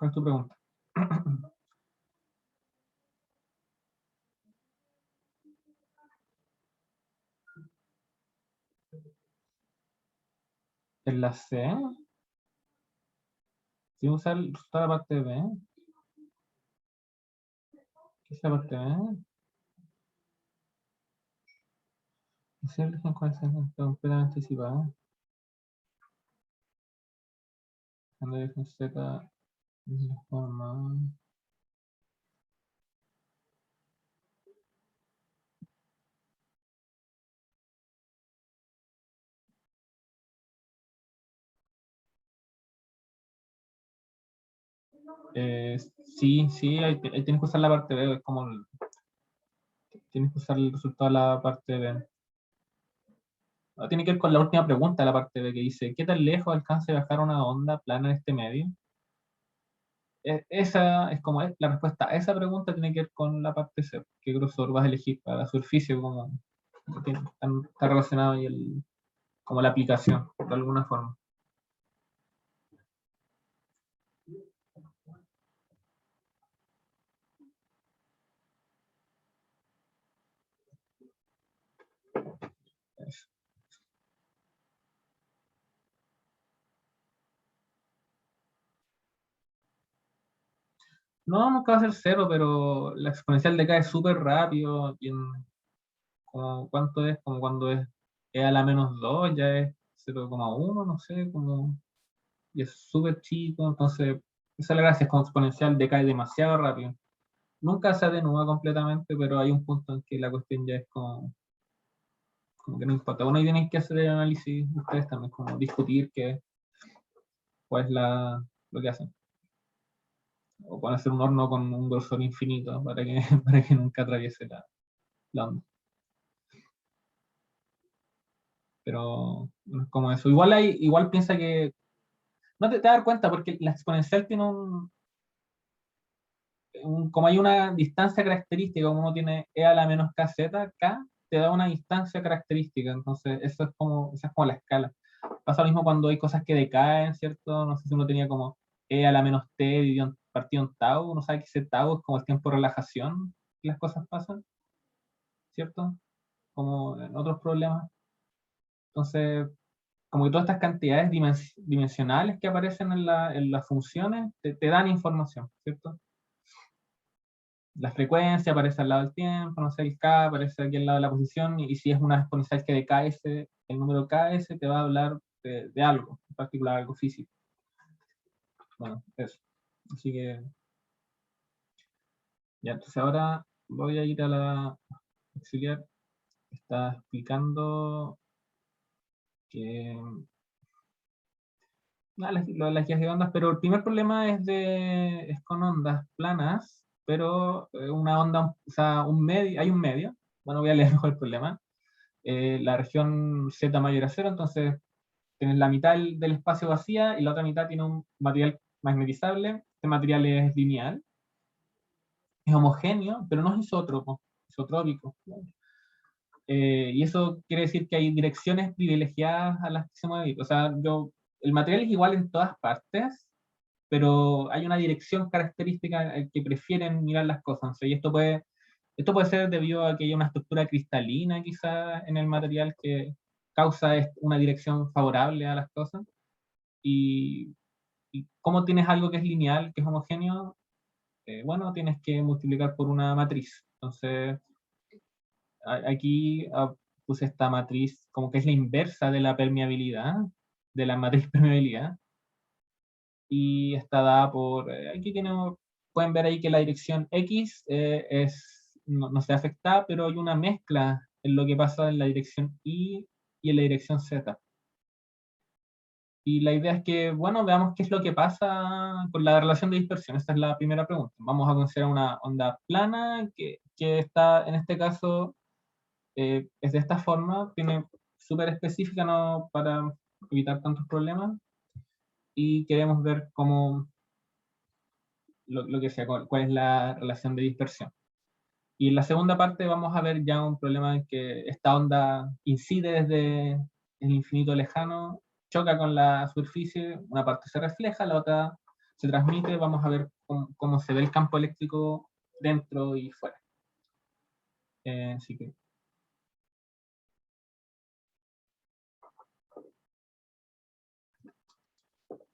¿Cuál es tu pregunta? En la C, si usar el resultado de la parte B, ¿qué es la parte B? Es el origen con esa completamente anticipada. Cuando hay Z de la forma. Sí, sí, ahí tienes que usar la parte B, es como tienes que usar el resultado de la parte B. Tiene que ver con la última pregunta de la parte B que dice, ¿qué tan lejos alcanza a viajar una onda plana en este medio? Esa es como la respuesta a esa pregunta tiene que ver con la parte C. ¿Qué grosor vas a elegir para la superficie? Como, está relacionado ahí como la aplicación, de alguna forma. Eso. No, nunca va a ser cero, pero la exponencial decae súper rápido. Como, ¿cuánto es? Como cuando es a la -2 ya es 0,1, no sé, como, y es súper chico. Entonces, esa es la gracia, es como exponencial decae demasiado rápido. Nunca se atenúa completamente, pero hay un punto en que la cuestión ya es como que no importa. Bueno, ahí tienen que hacer el análisis ustedes también, como discutir cuál es lo que hacen. O pueden hacer un horno con un grosor infinito para que, para que nunca atraviese la onda. Pero no es como eso. Igual piensa que. No te das cuenta porque la exponencial tiene como hay una distancia característica, como uno tiene e a la menos kz, k te da una distancia característica, entonces esa es como la escala. Pasa lo mismo cuando hay cosas que decaen, ¿cierto? No sé si uno tenía como e a la menos t partido en tau, uno sabe que ese tau es como el tiempo de relajación que las cosas pasan, ¿cierto? Como en otros problemas. Entonces, como que todas estas cantidades dimensionales que aparecen en las funciones te dan información, ¿cierto? La frecuencia aparece al lado del tiempo, no sé, el K aparece aquí al lado de la posición, y si es una exponencial que decae el número KS te va a hablar de algo, en particular algo físico. Bueno, eso. Así que, ya, entonces ahora voy a ir a la auxiliar. Está explicando que lo de las guías de ondas, pero el primer problema es con ondas planas, pero una onda, o sea, hay un medio. Bueno, voy a leer mejor el problema. La región Z mayor a cero, entonces tienes la mitad del espacio vacía y la otra mitad tiene un material magnetizable. Este material es lineal, es homogéneo, pero no es isótropo, isotrópico. Y eso quiere decir que hay direcciones privilegiadas a las que se mueve. O sea, el material es igual en todas partes, pero hay una dirección característica que prefieren mirar las cosas. O sea, y esto puede ser debido a que hay una estructura cristalina quizá en el material que causa una dirección favorable a las cosas. Y, y como tienes algo que es lineal, que es homogéneo, bueno, tienes que multiplicar por una matriz. Entonces, aquí puse esta matriz como que es la inversa de la permeabilidad, de la matriz permeabilidad, y está dada por, aquí pueden ver ahí que la dirección X no se afecta, pero hay una mezcla en lo que pasa en la dirección Y en la dirección Z. Y la idea es que, bueno, veamos qué es lo que pasa con la relación de dispersión. Esta es la primera pregunta. Vamos a considerar una onda plana que está, en este caso, es de esta forma, tiene súper específica, ¿no? Para evitar tantos problemas. Y queremos ver lo que sea, cuál es la relación de dispersión. Y en la segunda parte vamos a ver ya un problema en que esta onda incide desde el infinito lejano, choca con la superficie, una parte se refleja, la otra se transmite, vamos a ver cómo se ve el campo eléctrico dentro y fuera. Así que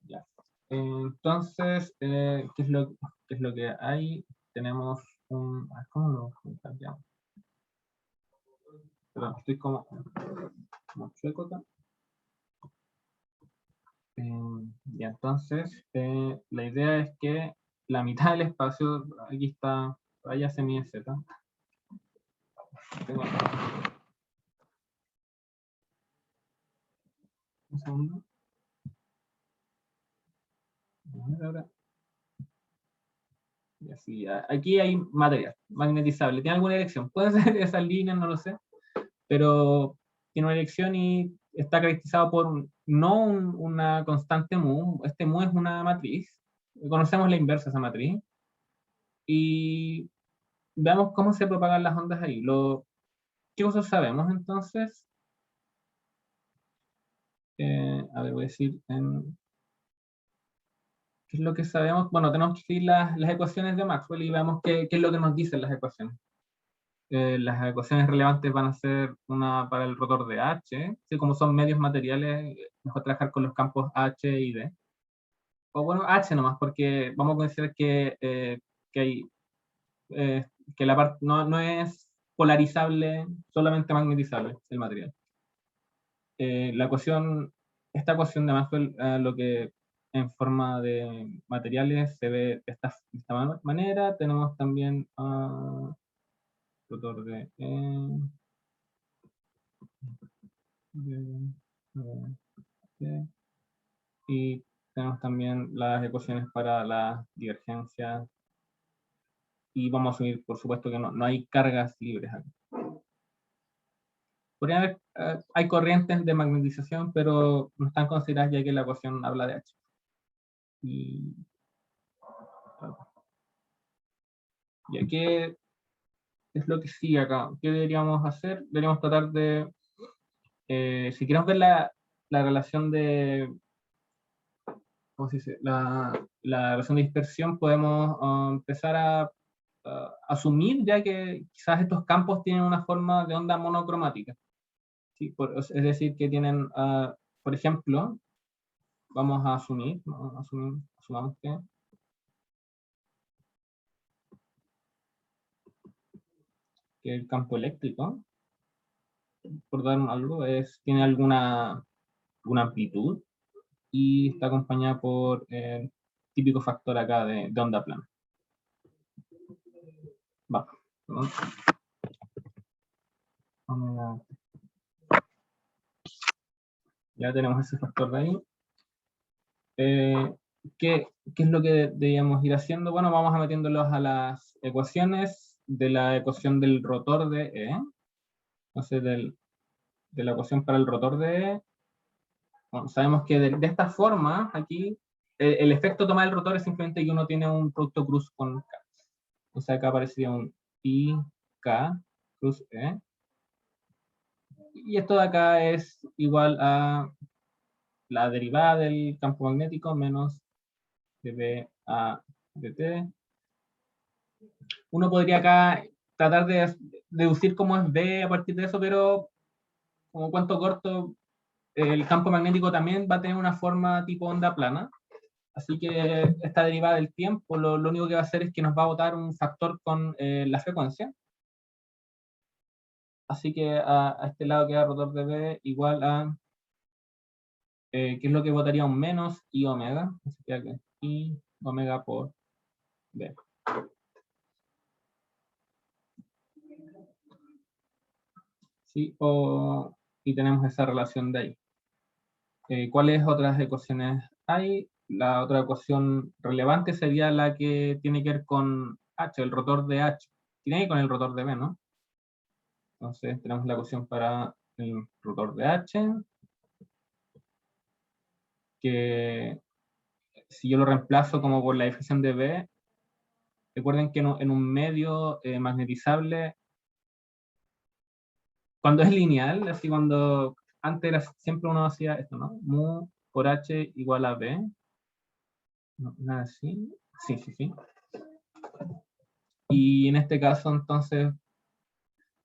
ya. Entonces, qué es lo que hay? Tenemos un... ¿Cómo lo cambiamos? Perdón, estoy como chueco acá. Y entonces, la idea es que la mitad del espacio, aquí está, raya semi Z. Tengo un segundo. Ahora. Y así, aquí hay material magnetizable. ¿Tiene alguna dirección? Puede ser esas líneas, no lo sé, pero tiene una dirección y está caracterizado por una constante mu. Este mu es una matriz. Conocemos la inversa de esa matriz. Y veamos cómo se propagan las ondas ahí. ¿Qué cosas sabemos entonces? A ver, voy a decir, ¿qué es lo que sabemos? Bueno, tenemos que seguir las ecuaciones de Maxwell y veamos qué es lo que nos dicen las ecuaciones. Las ecuaciones relevantes van a ser una para el rotor de H, ¿sí? Como son medios materiales, mejor trabajar con los campos H y D. O bueno, H nomás, porque vamos a considerar que hay, que la parte no es polarizable, solamente magnetizable el material. Esta ecuación de Maxwell, lo que en forma de materiales se ve de esta manera. Tenemos también rotor de- y tenemos también las ecuaciones para la divergencia y vamos a asumir, por supuesto, que no hay cargas libres aquí. Podría haber, hay corrientes de magnetización, pero no están consideradas ya que la ecuación habla de H. Y aquí es lo que sigue acá. ¿Qué deberíamos hacer? Deberíamos tratar de, si queremos ver la relación de, ¿cómo se dice? La relación de dispersión, podemos empezar a asumir ya que quizás estos campos tienen una forma de onda monocromática. ¿Sí? Es decir, que tienen, por ejemplo, asumamos que el campo eléctrico, por dar algo, tiene alguna amplitud y está acompañada por el típico factor acá de onda plana. Va, ¿no? Ya tenemos ese factor de ahí. ¿Qué es lo que debíamos ir haciendo? Bueno, vamos a metiéndolos a las ecuaciones de la ecuación del rotor de E. Entonces, de la ecuación para el rotor de E, bueno, sabemos que de esta forma, aquí, el efecto toma del rotor es simplemente que uno tiene un producto cruz con K. Entonces acá aparecería un IK cruz E. Y esto de acá es igual a la derivada del campo magnético menos dB a dt. Uno podría acá tratar de deducir cómo es B a partir de eso, pero como cuento corto, el campo magnético también va a tener una forma tipo onda plana. Así que esta derivada del tiempo lo único que va a hacer es que nos va a botar un factor con la frecuencia. Así que a este lado queda rotor de B igual a, ¿qué es lo que votaría? Un menos I omega. Así que I omega por B. ¿Sí? Y tenemos esa relación de ahí. ¿Cuáles otras ecuaciones hay? La otra ecuación relevante sería la que tiene que ver con H, el rotor de H. Tiene que ver con el rotor de B, ¿no? Entonces tenemos la ecuación para el rotor de H, que si yo lo reemplazo como por la definición de B, recuerden que en un medio magnetizable, cuando es lineal, así cuando antes siempre uno hacía esto, ¿no? Mu por H igual a B. No, nada así. Sí, sí, sí. Y en este caso, entonces,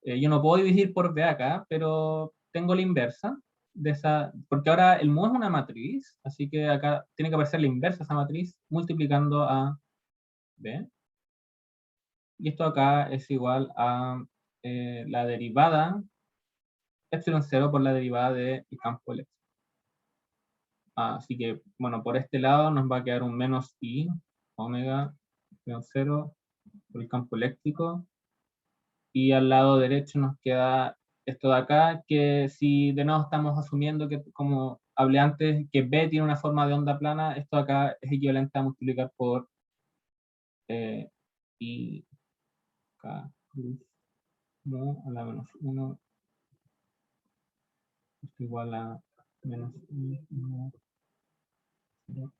yo no puedo dividir por B acá, pero tengo la inversa de esa, porque ahora el mu es una matriz, así que acá tiene que aparecer la inversa de esa matriz multiplicando a B. Y esto acá es igual a la derivada epsilon 0 por la derivada del campo eléctrico. Así que, bueno, por este lado nos va a quedar un menos i omega epsilon 0 por el campo eléctrico. Y al lado derecho nos queda esto de acá, que si de nuevo estamos asumiendo que, como hablé antes, que B tiene una forma de onda plana, esto de acá es equivalente a multiplicar por I K plus mu a la menos 1 es igual a menos I mu 0.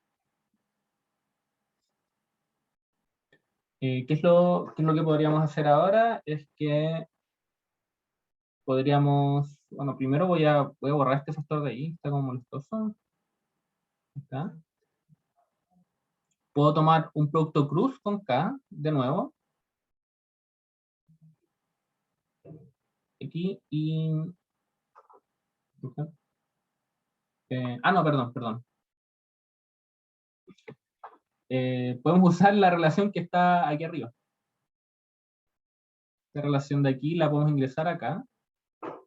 ¿Qué es lo que podríamos hacer ahora? Es que podríamos, bueno, primero voy a borrar este factor de ahí, está como molestoso. Está. Puedo tomar un producto cruz con K, de nuevo, aquí, y... no, perdón. Podemos usar la relación que está aquí arriba. Esta relación de aquí la podemos ingresar acá.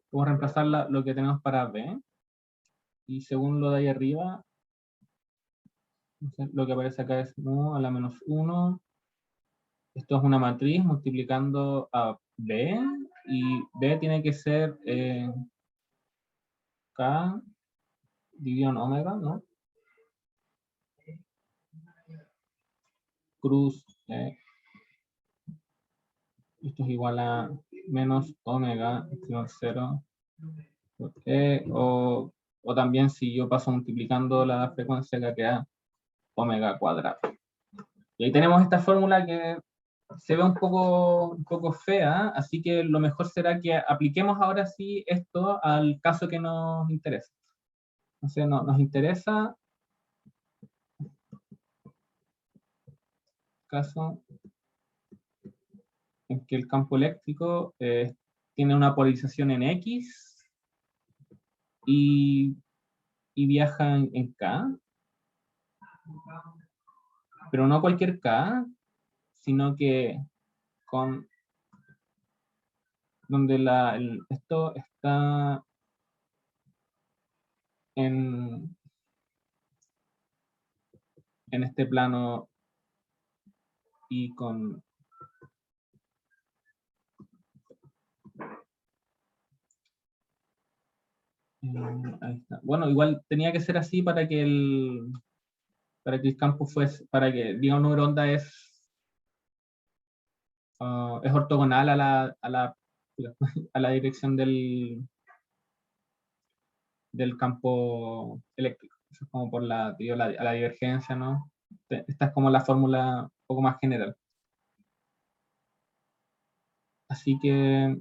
Podemos reemplazar lo que tenemos para B. Y según lo de ahí arriba, lo que aparece acá es mu a la menos 1. Esto es una matriz multiplicando a B. Y B tiene que ser K dividido en omega, ¿no? Cruz esto es igual a menos omega epsilon 0 por E, o también si yo paso multiplicando la frecuencia que queda omega cuadrado. Y ahí tenemos esta fórmula que se ve un poco fea, así que lo mejor será que apliquemos ahora sí esto al caso que nos interesa. Entonces nos interesa caso en que el campo eléctrico tiene una polarización en X y, y viaja en K, pero no cualquier K, sino que con donde esto está en, en este plano y con... ahí está. Bueno, igual tenía que ser así para que el campo fuese, para que, diga, un número onda es ortogonal a la dirección del campo eléctrico. Eso es como por a la divergencia, ¿no? Esta es como la fórmula un poco más general. Así que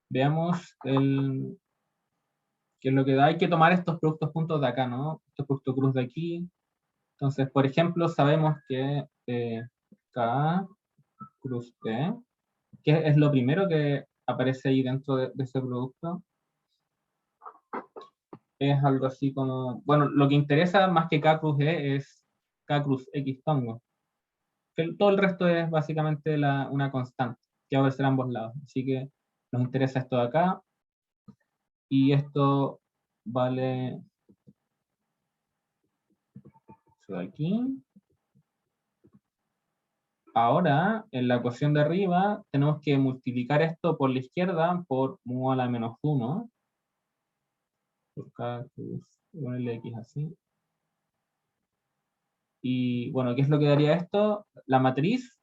veamos qué es lo que da. Hay que tomar estos productos puntos de acá, ¿no? Estos productos cruz de aquí. Entonces, por ejemplo, sabemos que K cruz T, que es lo primero que aparece ahí dentro de ese producto, es algo así como, bueno, lo que interesa más que K cruz E es K cruz X tongo. Todo el resto es básicamente una constante que va a aparecer a ambos lados. Así que nos interesa esto de acá y esto vale eso de aquí. Ahora, en la ecuación de arriba, tenemos que multiplicar esto por la izquierda por mu a la menos 1. Por K cruz, ponerle X así. Y bueno, ¿qué es lo que daría esto? La matriz,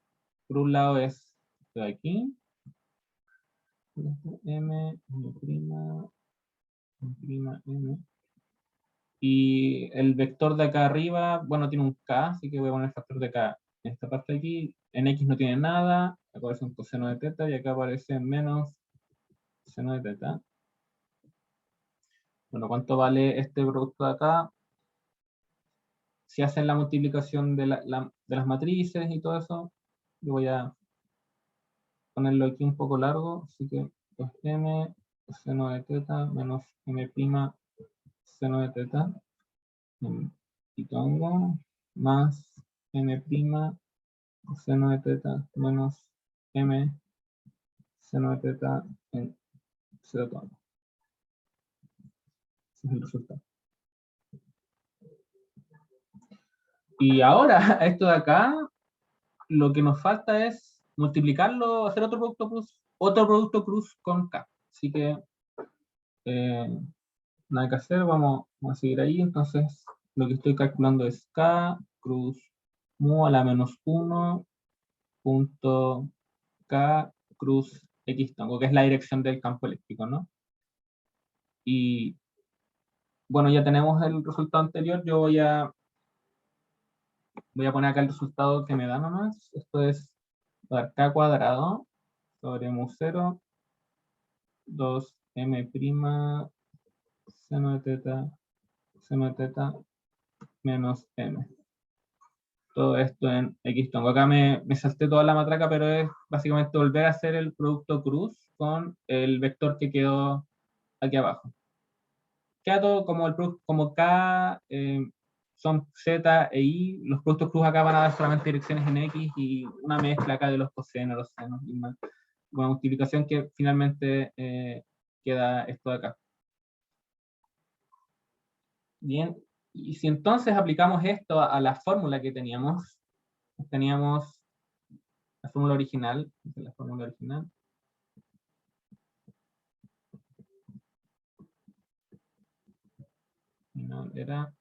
por un lado es esto de aquí. M, M. Y el vector de acá arriba, bueno, tiene un K, así que voy a poner el factor de K en esta parte de aquí. En X no tiene nada, acá aparece un coseno de teta y acá aparece menos seno de teta. Bueno, ¿cuánto vale este producto de acá? si hacen la multiplicación de las matrices y todo eso, yo voy a ponerlo aquí un poco largo, así que 2m seno de teta menos m' seno de teta, y pongo más m' seno de teta menos m seno de teta en 0 tono. Ese es el resultado. Y ahora, esto de acá, lo que nos falta es multiplicarlo, hacer otro producto cruz con K. Así que nada que hacer, vamos a seguir ahí. Entonces, lo que estoy calculando es K cruz mu a la menos 1 punto K cruz X tongo, que es la dirección del campo eléctrico, ¿no? Y bueno, ya tenemos el resultado anterior. Yo voy a poner acá el resultado que me da nomás. Esto es dar K cuadrado sobre mu 0, 2m' seno de teta menos m. Todo esto en X tongo. Acá me salté toda la matraca, pero es básicamente volver a hacer el producto cruz con el vector que quedó aquí abajo. Queda todo como, como K, son Z e Y, los productos cruz acá van a dar solamente direcciones en X y una mezcla acá de los cosenos, los senos, y una multiplicación que finalmente queda esto de acá. Bien, y si entonces aplicamos esto a la fórmula que teníamos la fórmula original, no, era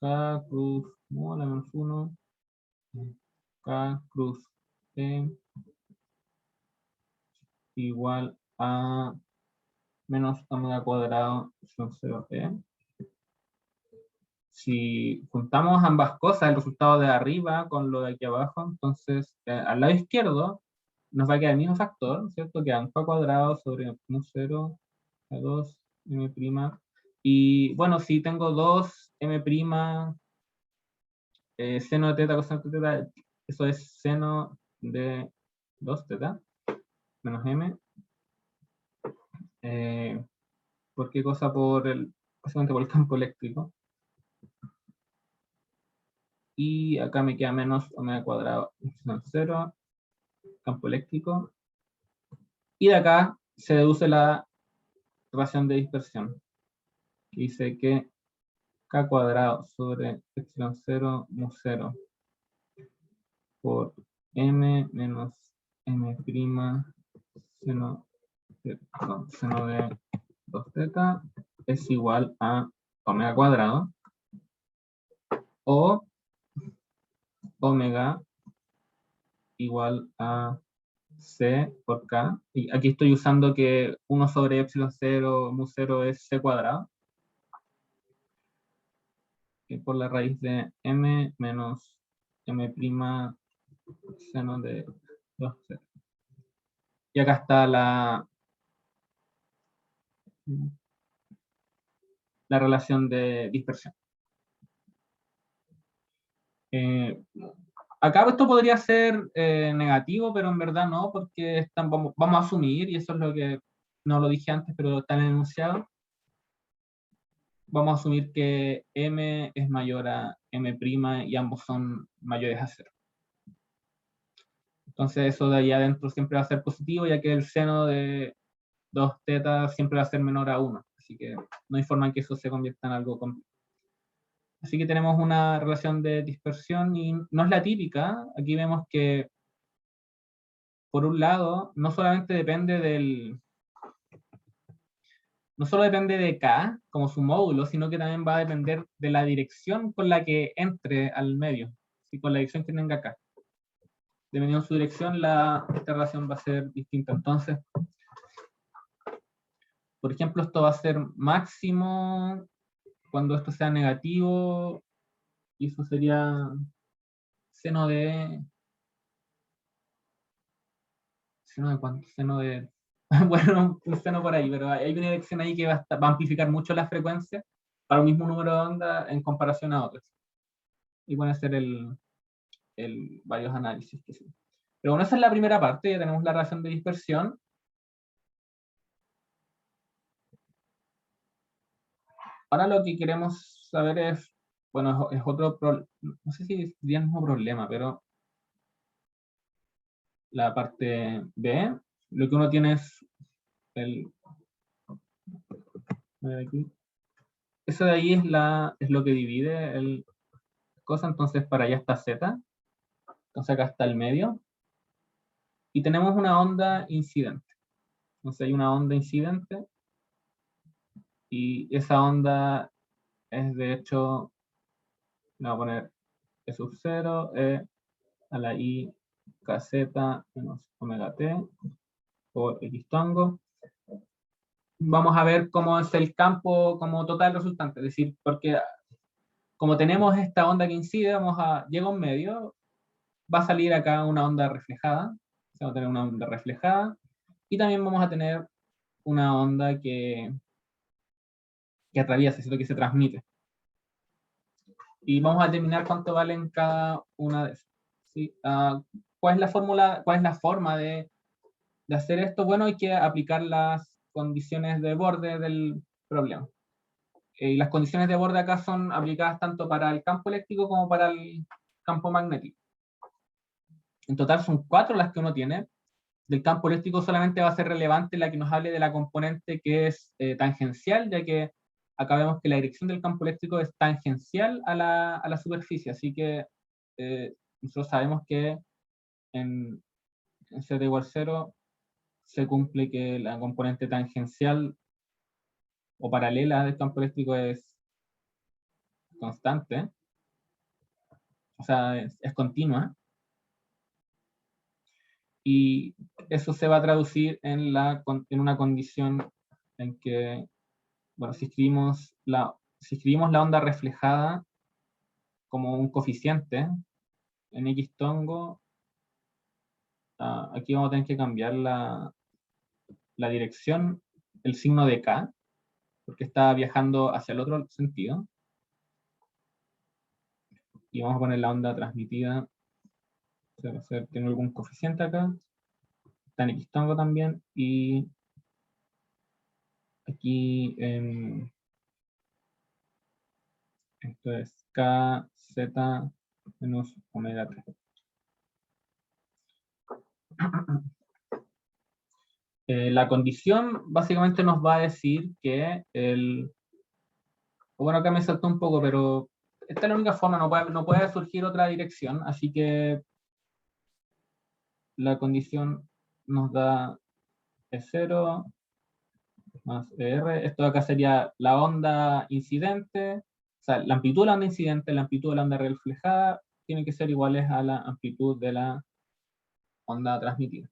K cruz mu a la menos 1, K cruz T igual a menos omega cuadrado son 0T. Si juntamos ambas cosas, el resultado de arriba con lo de aquí abajo, entonces al lado izquierdo nos va a quedar el mismo factor, ¿cierto? Quedan K cuadrado sobre mu 0 a 2 m'. Y bueno, si tengo 2 m', seno de teta coseno de teta, eso es seno de 2 teta menos m. ¿Por qué cosa? Básicamente por el campo eléctrico. Y acá me queda menos omega cuadrado epsilon 0, campo eléctrico. Y de acá se deduce la relación de dispersión, que dice que K cuadrado sobre epsilon 0 mu 0 por m menos m' seno de 2 teta es igual a omega cuadrado o omega igual a C por K. Y aquí estoy usando que 1 sobre epsilon 0 mu 0 es C cuadrado. Que por la raíz de m menos m' seno de 2C. Y acá está la relación de dispersión. Acá esto podría ser negativo, pero en verdad no, porque vamos a asumir, y eso es lo que no lo dije antes, pero está en el enunciado, vamos a asumir que m es mayor a m' y ambos son mayores a 0. Entonces eso de ahí adentro siempre va a ser positivo, ya que el seno de 2 tetas siempre va a ser menor a 1. Así que no hay forma en que eso se convierta en algo complejo. Así que tenemos una relación de dispersión y no es la típica. Aquí vemos que, por un lado, no solo depende de K como su módulo, sino que también va a depender de la dirección con la que entre al medio, y con la dirección que tenga K. Dependiendo de su dirección, esta relación va a ser distinta. Entonces, por ejemplo, esto va a ser máximo cuando esto sea negativo, y eso sería seno de cuánto, bueno, un seno por ahí, pero hay una dirección ahí que va a amplificar mucho la frecuencia, para un mismo número de ondas en comparación a otros. Y pueden hacer varios análisis. Pero bueno, esa es la primera parte, ya tenemos la relación de dispersión. Ahora lo que queremos saber es, bueno, es otro, no sé si sería el mismo problema, pero la parte B, lo que uno tiene es aquí. Eso de ahí es lo que divide el cosa, entonces para allá está Z, entonces acá está el medio, y tenemos una onda incidente. Entonces hay una onda incidente, y esa onda es de hecho, le voy a poner E sub 0, E a la I kz menos omega t por X tongo. Vamos a ver cómo es el campo como total resultante, es decir, porque como tenemos esta onda que incide, llega un medio, va a salir acá una onda reflejada, vamos a tener una onda reflejada, y también vamos a tener una onda que atraviesa, ¿cierto? Que se transmite. Y vamos a determinar cuánto valen cada una de esas. ¿Sí? ¿Cuál es la fórmula, cuál es la forma de hacer esto? Bueno, hay que aplicar las condiciones de borde del problema. Y las condiciones de borde acá son aplicadas tanto para el campo eléctrico como para el campo magnético. En total son 4 las que uno tiene. Del campo eléctrico solamente va a ser relevante la que nos hable de la componente que es tangencial, ya que acá vemos que la dirección del campo eléctrico es tangencial a la superficie, así que nosotros sabemos que en Z igual 0 se cumple que la componente tangencial o paralela del campo eléctrico es constante, o sea, es continua, y eso se va a traducir en una condición en que, bueno, si escribimos la onda reflejada como un coeficiente en X tongo, aquí vamos a tener que cambiar la dirección, el signo de K, porque está viajando hacia el otro sentido. Y vamos a poner la onda transmitida, tiene algún coeficiente acá, está en X tongo también, y aquí esto es KZ menos omega t. La condición básicamente nos va a decir que bueno, acá me saltó un poco, pero esta es la única forma, no puede surgir otra dirección, así que la condición nos da E0 más ER. Esto de acá sería la onda incidente, o sea, la amplitud de la onda incidente, la amplitud de la onda reflejada, tienen que ser iguales a la amplitud de la onda transmitida.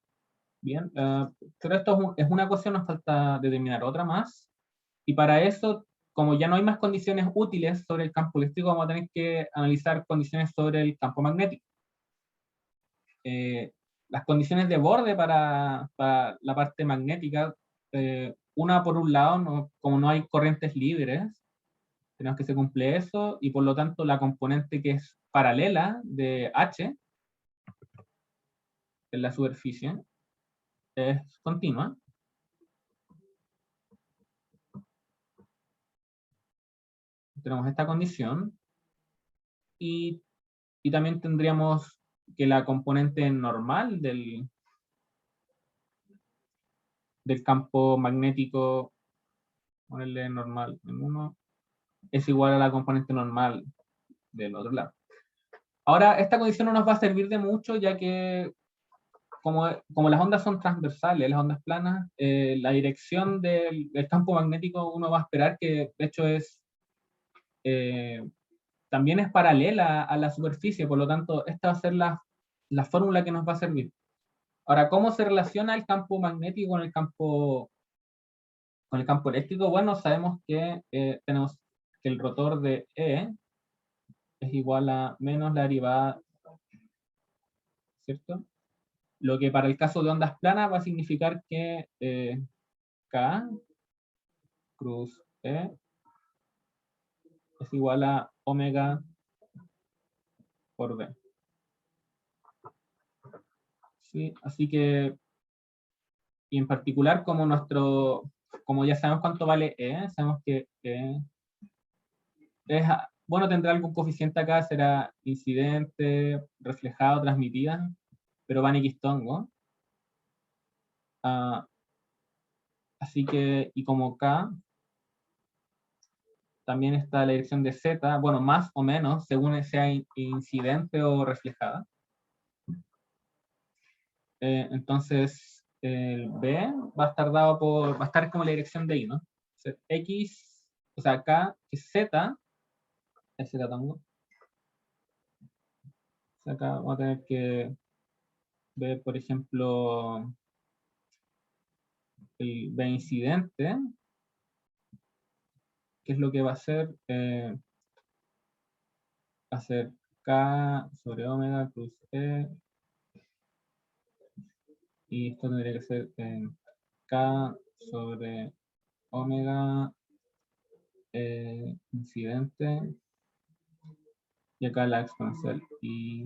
Bien, pero esto es una ecuación, nos falta determinar otra más, y para eso, como ya no hay más condiciones útiles sobre el campo eléctrico, vamos a tener que analizar condiciones sobre el campo magnético. Las condiciones de borde para la parte magnética, una por un lado, como no hay corrientes libres, tenemos que se cumple eso, y por lo tanto la componente que es paralela de H en la superficie es continua. Tenemos esta condición, y también tendríamos que la componente normal del campo magnético, ponerle normal en uno, es igual a la componente normal del otro lado. Ahora, esta condición no nos va a servir de mucho, ya que como las ondas son transversales, las ondas planas, la dirección del campo magnético uno va a esperar que, de hecho, también es paralela a la superficie, por lo tanto, esta va a ser la fórmula que nos va a servir. Ahora, ¿cómo se relaciona el campo magnético con el campo eléctrico? Bueno, sabemos que tenemos que el rotor de E es igual a menos la derivada, ¿cierto? Lo que para el caso de ondas planas va a significar que K cruz E es igual a omega por b. ¿Sí? Así que, y en particular, como ya sabemos cuánto vale E, sabemos que bueno, tendrá algún coeficiente acá, será incidente, reflejado, transmitida, pero van X-tongo. Así que, y como K, también está la dirección de Z, bueno, más o menos, según sea incidente o reflejada. Entonces, el B va a estar va a estar como la dirección de I, ¿no? X, o sea, K, que es Z, es Z tongo. O sea, acá vamos a tener que ver, por ejemplo, el B incidente, que es lo que va a hacer, va a ser K sobre omega plus E, y esto tendría que ser K sobre omega incidente, y acá la exponencial y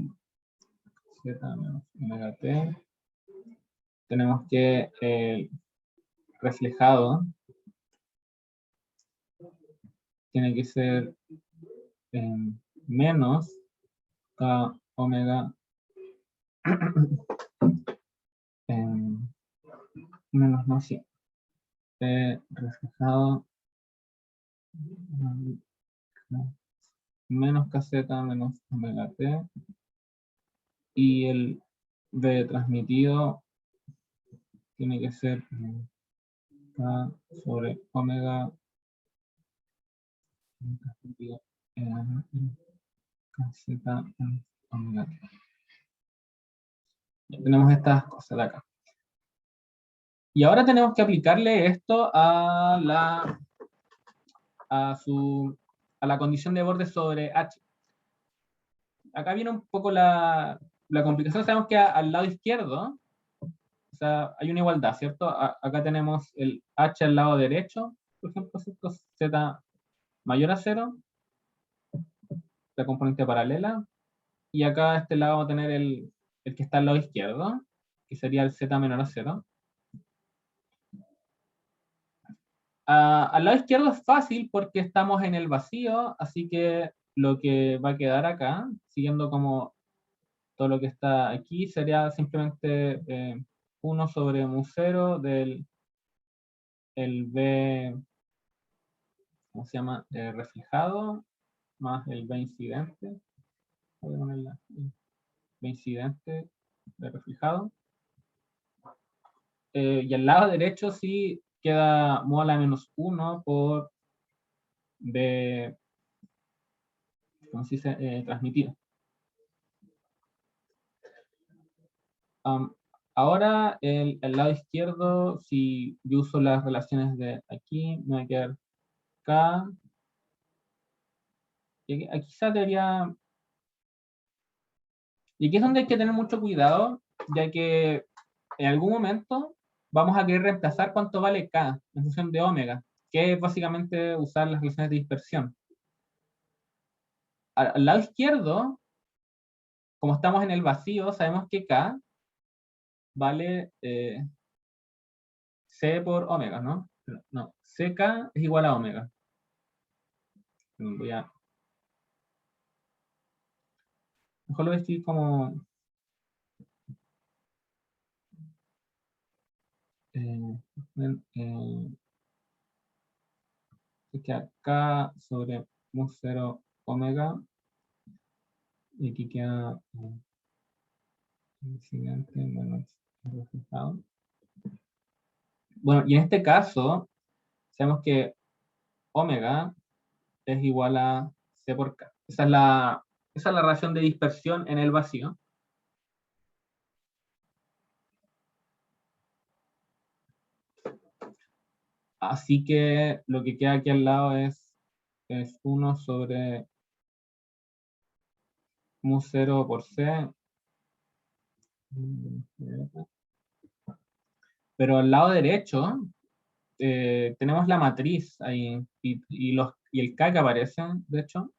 z menos omega t. Tenemos que reflejado tiene que ser menos K omega menos, no, sí. Reflejado menos kz menos omega t, y el B transmitido tiene que ser K sobre omega transmitido kz menos omega t. Ya tenemos estas cosas de acá. Y ahora tenemos que aplicarle esto a la condición de borde sobre H. Acá viene un poco la complicación. Sabemos que al lado izquierdo, o sea, hay una igualdad, ¿cierto? Acá tenemos el H al lado derecho, por ejemplo, ¿cierto? Z mayor a 0, la componente paralela. Y acá a este lado vamos a tener el que está al lado izquierdo, que sería el Z menor a 0. Al lado izquierdo es fácil porque estamos en el vacío, así que lo que va a quedar acá, siguiendo como todo lo que está aquí, sería simplemente 1 sobre mu0 del el B, ¿cómo se llama? Reflejado, más el B incidente. Voy a ponerla, B incidente de reflejado. Y al lado derecho sí queda mu a la menos 1 por B, ¿cómo se dice? Transmitido. Ahora, el lado izquierdo, si yo uso las relaciones de aquí, me va a quedar K. Y aquí quizás debería. Y aquí es donde hay que tener mucho cuidado, ya que en algún momento vamos a querer reemplazar cuánto vale K en función de omega, que es básicamente usar las relaciones de dispersión. Al lado izquierdo, como estamos en el vacío, sabemos que K vale C por omega, ¿no? No, CK es igual a omega. Mejor lo voy a escribir como que acá sobre mu0 omega, y aquí queda incidente menos el resultado. Bueno, y en este caso, sabemos que omega es igual a C por K. Esa es la relación de dispersión en el vacío. Así que lo que queda aquí al lado es 1 sobre mu0 por C. Pero al lado derecho tenemos la matriz ahí, y el K que aparece, de hecho,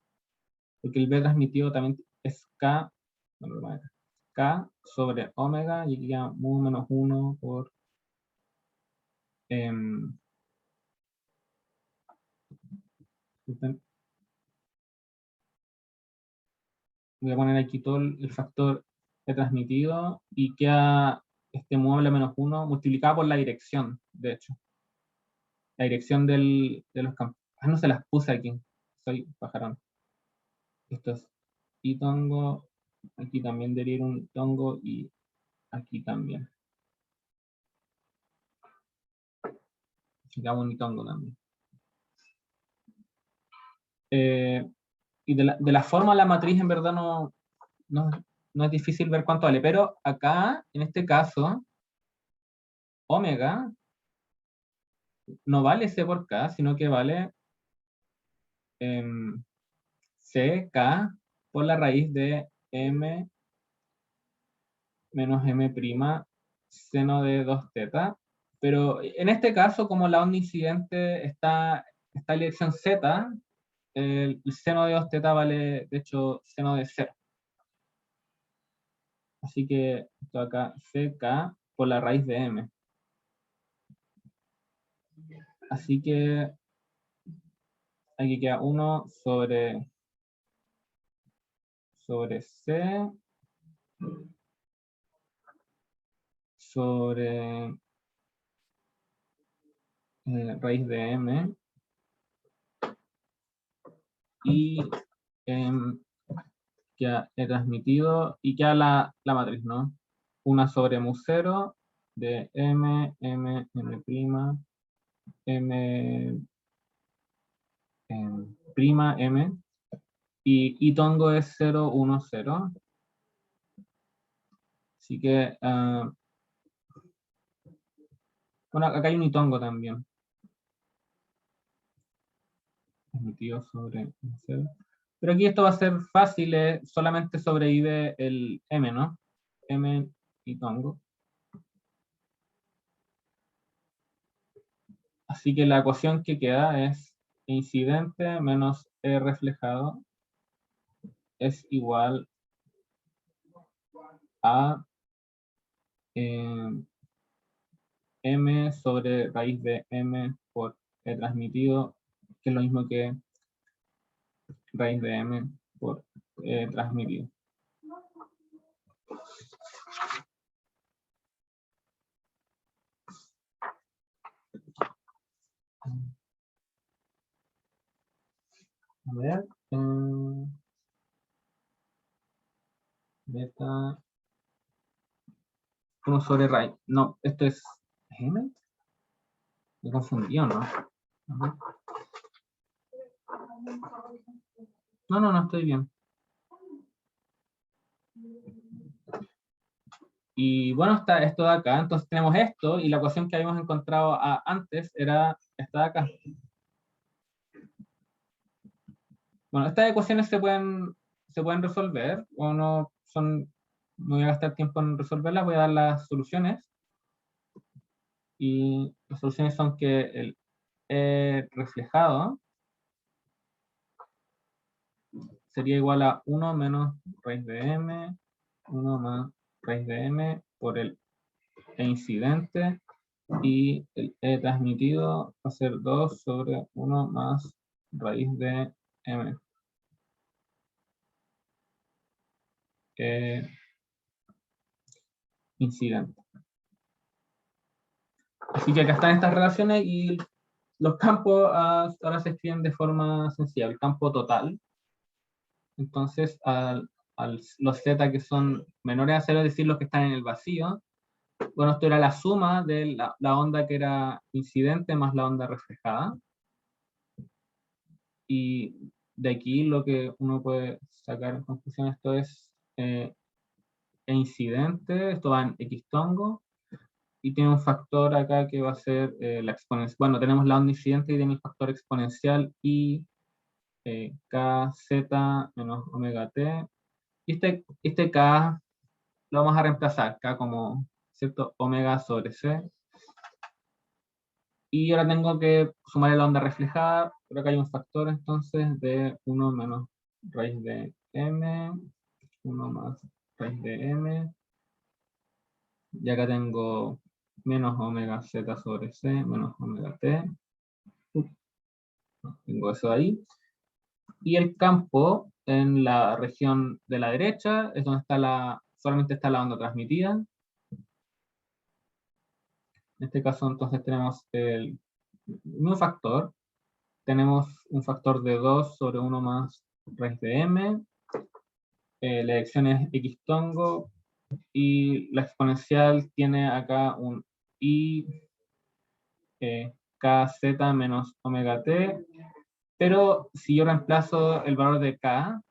porque el B transmitido también es K, bueno, K sobre omega, y aquí ya mu menos 1 por... em, voy a poner aquí todo el factor de transmitido, y queda este mueble menos 1 multiplicado por la dirección, de hecho. La dirección de los campos. Ah, no se las puse aquí. Soy pajarón. Esto es y tongo. Aquí también debería ir un tongo y aquí también. Sigamos un tongo también. Y de la forma de la matriz en verdad no, no es difícil ver cuánto vale, pero acá, en este caso, omega no vale C por K, sino que vale CK por la raíz de M menos M' seno de 2 teta. Pero en este caso, como la onda incidente está en dirección Z, el seno de 2 teta vale, de hecho, seno de 0. Así que esto acá, CK por la raíz de M. Así que aquí queda 1 sobre C sobre raíz de M y queda he transmitido y queda la matriz, ¿no? 1 sobre mu 0 de M, M, M', M, prima, M, y tongo es 0, 1, 0. Así que, bueno, acá hay un itongo también. Transmitido sobre 0. Pero aquí esto va a ser fácil, solamente sobrevive el M, ¿no? M y tongo. Así que la ecuación que queda es incidente menos E reflejado es igual a M sobre raíz de M por E transmitido, que es lo mismo que raíz de M por E transmitido. A ver. Beta. 1 sobre raíz. No, esto es M. Me confundí, ¿o no? No, estoy bien. Y bueno, está esto de acá. Entonces tenemos esto, y la ecuación que habíamos encontrado antes era esta de acá. Bueno, estas ecuaciones se pueden resolver, o no son, no voy a gastar tiempo en resolverlas, voy a dar las soluciones. Y las soluciones son que el E reflejado sería igual a 1 menos raíz de M, 1 más raíz de M por el E incidente, y el E transmitido va a ser 2 sobre 1 más raíz de M. Incidente. Así que acá están estas relaciones, y los campos ahora se escriben de forma sencilla. El campo total, entonces los z que son menores a 0, es decir, los que están en el vacío. Bueno, esto era la suma de la onda que era incidente más la onda reflejada. Y de aquí lo que uno puede sacar en conclusión, esto es incidente, esto va en x tongo, y tiene un factor acá que va a ser la exponencial. Bueno, tenemos la onda incidente y tiene un factor exponencial y kz menos omega t. Y este k lo vamos a reemplazar, k como, ¿cierto? Omega sobre c. Y ahora tengo que sumar la onda reflejada, pero acá hay un factor entonces de 1 menos raíz de m, 1 más raíz de m, y acá tengo menos omega z sobre c menos omega t, tengo eso ahí. Y el campo en la región de la derecha es donde está solamente está la onda transmitida. En este caso entonces tenemos el mismo factor, tenemos un factor de 2 sobre 1 más raíz de m, la elección es x tongo, y la exponencial tiene acá un i kz menos omega t, pero si yo reemplazo el valor de k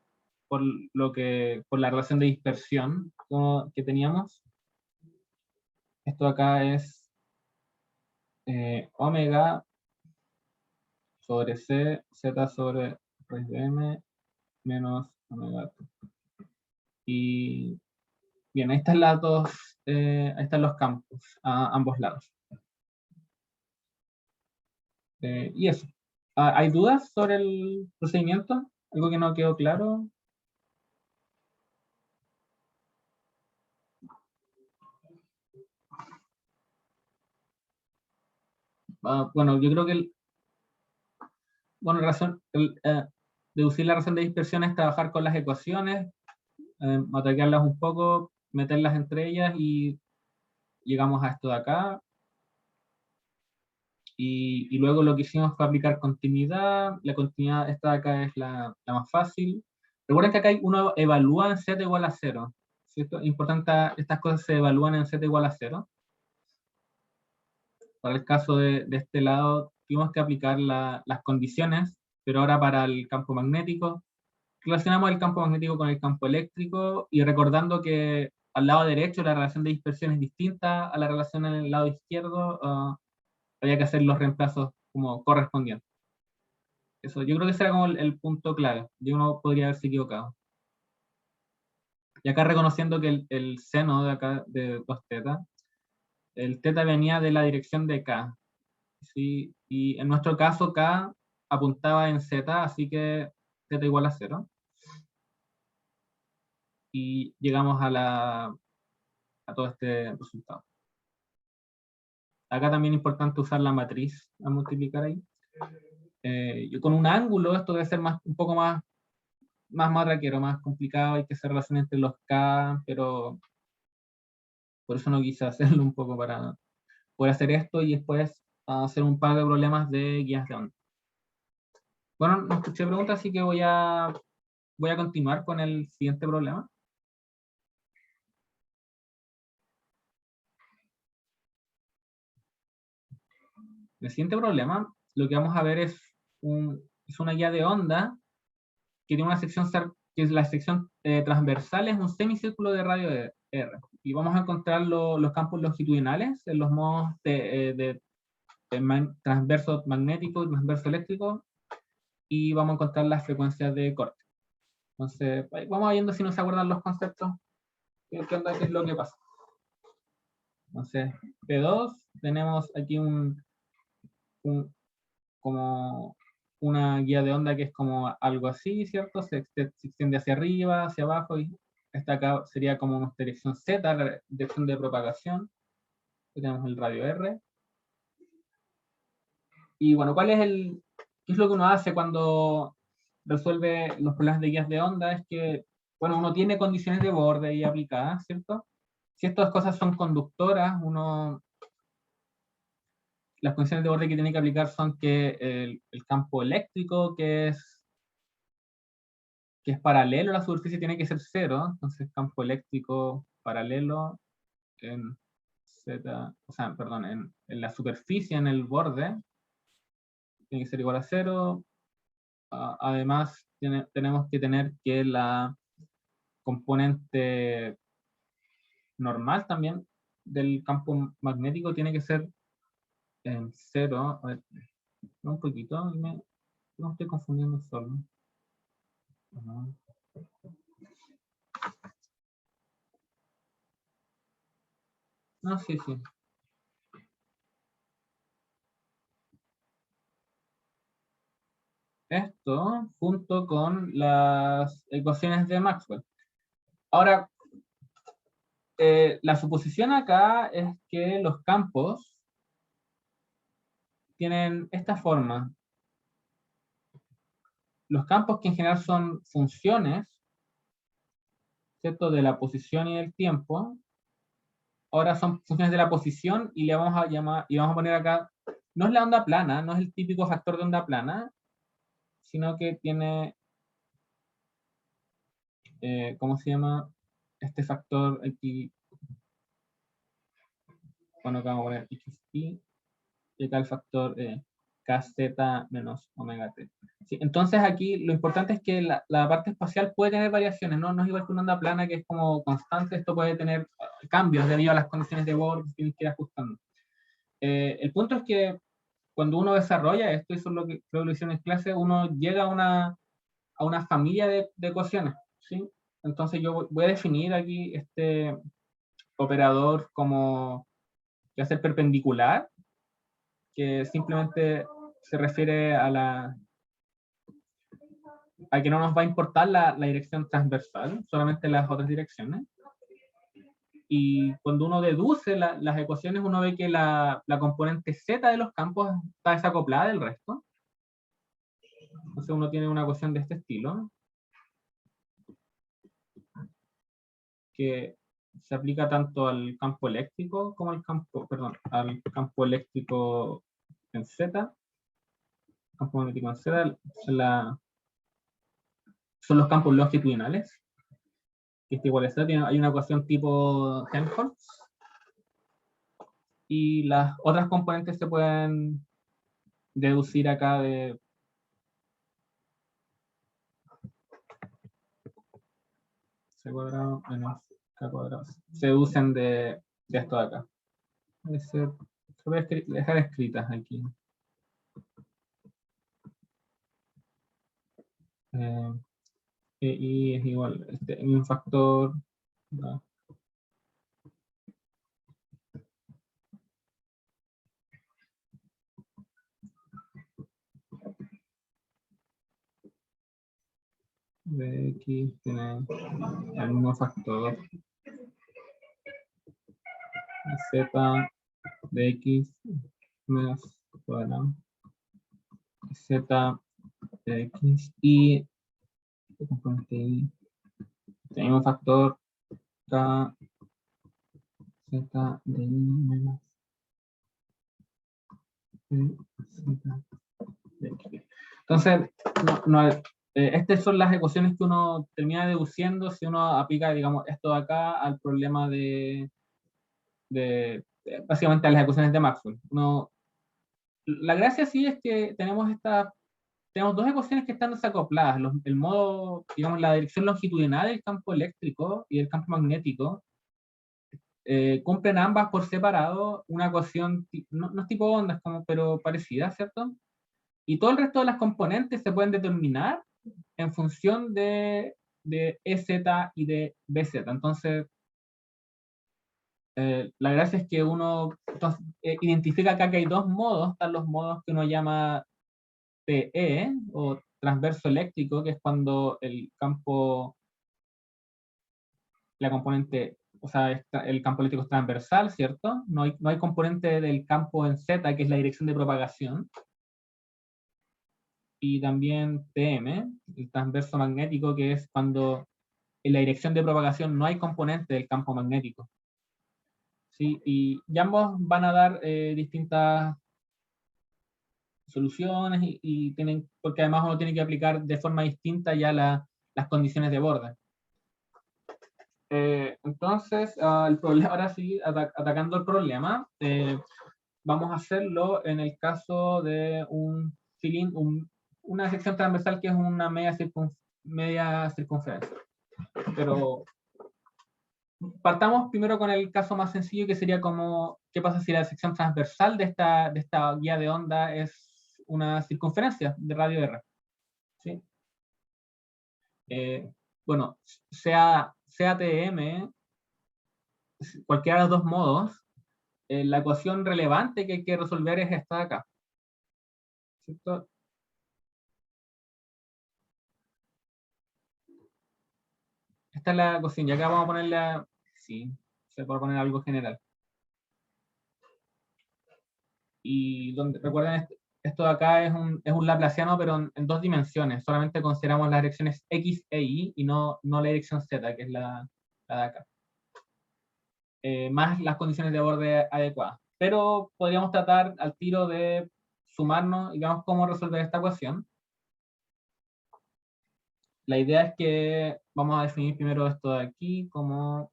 por la relación de dispersión que teníamos, esto acá es omega sobre c, z sobre raíz de m menos omega t. Y bien, ahí están ahí están los campos a ambos lados. Y eso. ¿Hay dudas sobre el procedimiento? ¿Algo que no quedó claro? Bueno, yo creo que bueno, deducir la razón de dispersión es trabajar con las ecuaciones, mataquearlas un poco, meterlas entre ellas y llegamos a esto de acá. Y luego lo que hicimos fue aplicar continuidad. La continuidad esta de acá es la más fácil. Recuerden que acá uno evalúa en z igual a 0. ¿Cierto? Importante, estas cosas se evalúan en z igual a 0. Para el caso de este lado, tuvimos que aplicar las condiciones, pero ahora para el campo magnético, relacionamos el campo magnético con el campo eléctrico y recordando que al lado derecho la relación de dispersión es distinta a la relación en el lado izquierdo, había que hacer los reemplazos como correspondientes. Eso, yo creo que ese era como el punto clave. Yo no podría haberse equivocado. Y acá reconociendo que el seno de acá de 2θ, el θ venía de la dirección de K. ¿Sí? Y en nuestro caso K apuntaba en Z, así que Z igual a 0. Y llegamos a todo este resultado. Acá también es importante usar la matriz a multiplicar ahí. Yo con un ángulo, esto debe ser un poco más matraquero, más complicado, hay que hacer relación entre los K, pero por eso no quise hacerlo un poco para poder hacer esto y después hacer un par de problemas de guías de onda. Bueno, no escuché preguntas, así que voy a continuar con el siguiente problema. El siguiente problema, lo que vamos a ver es una guía de onda que tiene una sección, que es la sección transversal, es un semicírculo de radio de R. Y vamos a encontrar los campos longitudinales en los modos de transverso magnético y transverso eléctrico, y vamos a encontrar las frecuencias de corte. Entonces, vamos viendo si nos acuerdan los conceptos, qué es lo que pasa. Entonces, P2, tenemos aquí como una guía de onda que es como algo así, ¿cierto? Se extiende hacia arriba, hacia abajo, y esta acá sería como una dirección Z, la dirección de propagación. Aquí tenemos el radio R. Y bueno, qué es lo que uno hace cuando resuelve los problemas de guías de onda? Es que, bueno, uno tiene condiciones de borde ahí aplicadas, ¿cierto? Si estas cosas son conductoras, las condiciones de borde que tiene que aplicar son que el campo eléctrico, que es paralelo a la superficie, tiene que ser cero. Entonces, campo eléctrico paralelo en Z, o sea, perdón, en la superficie, en el borde, tiene que ser igual a cero. Además, tenemos que tener que la componente normal también del campo magnético tiene que ser en cero. A ver, un poquito, no estoy confundiendo solo. No, sí, sí. esto junto con las ecuaciones de Maxwell. Ahora, la suposición acá es que los campos tienen esta forma. Los campos que en general son funciones, ¿cierto? De la posición y del tiempo, ahora son funciones de la posición y le vamos a llamar, y vamos a poner acá, no es la onda plana, no es el típico factor de onda plana, sino que tiene, ¿cómo se llama? Este factor aquí, bueno, acá vamos a poner xt, y acá el factor kz menos omega t. Sí, entonces aquí lo importante es que la parte espacial puede tener variaciones, ¿no? No es igual que una onda plana que es como constante, esto puede tener cambios debido a las condiciones de Borg que tienes que ir ajustando. El punto es que cuando uno desarrolla esto, y eso es lo que creo que lo hicieron en clase, uno llega a una familia de ecuaciones, ¿sí? Entonces yo voy a definir aquí este operador como que va a ser perpendicular, que simplemente se refiere a que no nos va a importar la dirección transversal, solamente las otras direcciones. Y cuando uno deduce las ecuaciones, uno ve que la componente z de los campos está desacoplada del resto. Entonces uno tiene una ecuación de este estilo, que se aplica tanto al campo eléctrico como al campo, perdón, al campo eléctrico en z, campo magnético en z, son los campos longitudinales, que es igual a z, hay una ecuación tipo Helmholtz, y las otras componentes se pueden deducir acá de c cuadrado menos k cuadrado. Se deducen de esto de acá. Se voy a dejar escritas aquí. Y es igual, un factor, ¿no? De x tiene el mismo factor z de x más cuadrado z de x y tenemos factor k z de y menos z de x. Entonces, estas son las ecuaciones que uno termina deduciendo si uno aplica, digamos, esto de acá al problema básicamente a las ecuaciones de Maxwell. La gracia sí es que tenemos dos ecuaciones que están desacopladas. El modo, digamos, la dirección longitudinal del campo eléctrico y del campo magnético cumplen ambas por separado una ecuación, no es tipo ondas, pero parecida, ¿cierto? Y todo el resto de las componentes se pueden determinar en función de EZ y de BZ. Entonces, la gracia es que uno entonces, identifica acá que hay dos modos, están los modos que uno llama TE o transverso eléctrico, que es cuando el campo, la componente, o sea, el campo eléctrico es transversal, ¿cierto? No hay componente del campo en Z, que es la dirección de propagación. Y también TM, el transverso magnético, que es cuando en la dirección de propagación no hay componente del campo magnético. ¿Sí? Y ambos van a dar distintas soluciones tienen, porque además uno tiene que aplicar de forma distinta ya las condiciones de borde. Entonces, el problema, ahora sí, atacando el problema, vamos a hacerlo en el caso de un cilindro, una sección transversal que es una media circunferencia. Pero partamos primero con el caso más sencillo, que sería como, ¿qué pasa si la sección transversal de esta guía de onda es una circunferencia de radio R? ¿Sí? Bueno, sea TM, cualquiera de los dos modos, la ecuación relevante que hay que resolver es esta de acá. ¿Cierto? esta es la ecuación, y acá vamos a ponerla, sí, se puede poner algo general. Y donde, recuerden, esto de acá es un laplaciano, pero en dos dimensiones. Solamente consideramos las direcciones X e Y y no la dirección Z, que es la de acá. Más las condiciones de borde adecuadas. Pero podríamos tratar al tiro de sumarnos y veamos cómo resolver esta ecuación. La idea es que vamos a definir primero esto de aquí como...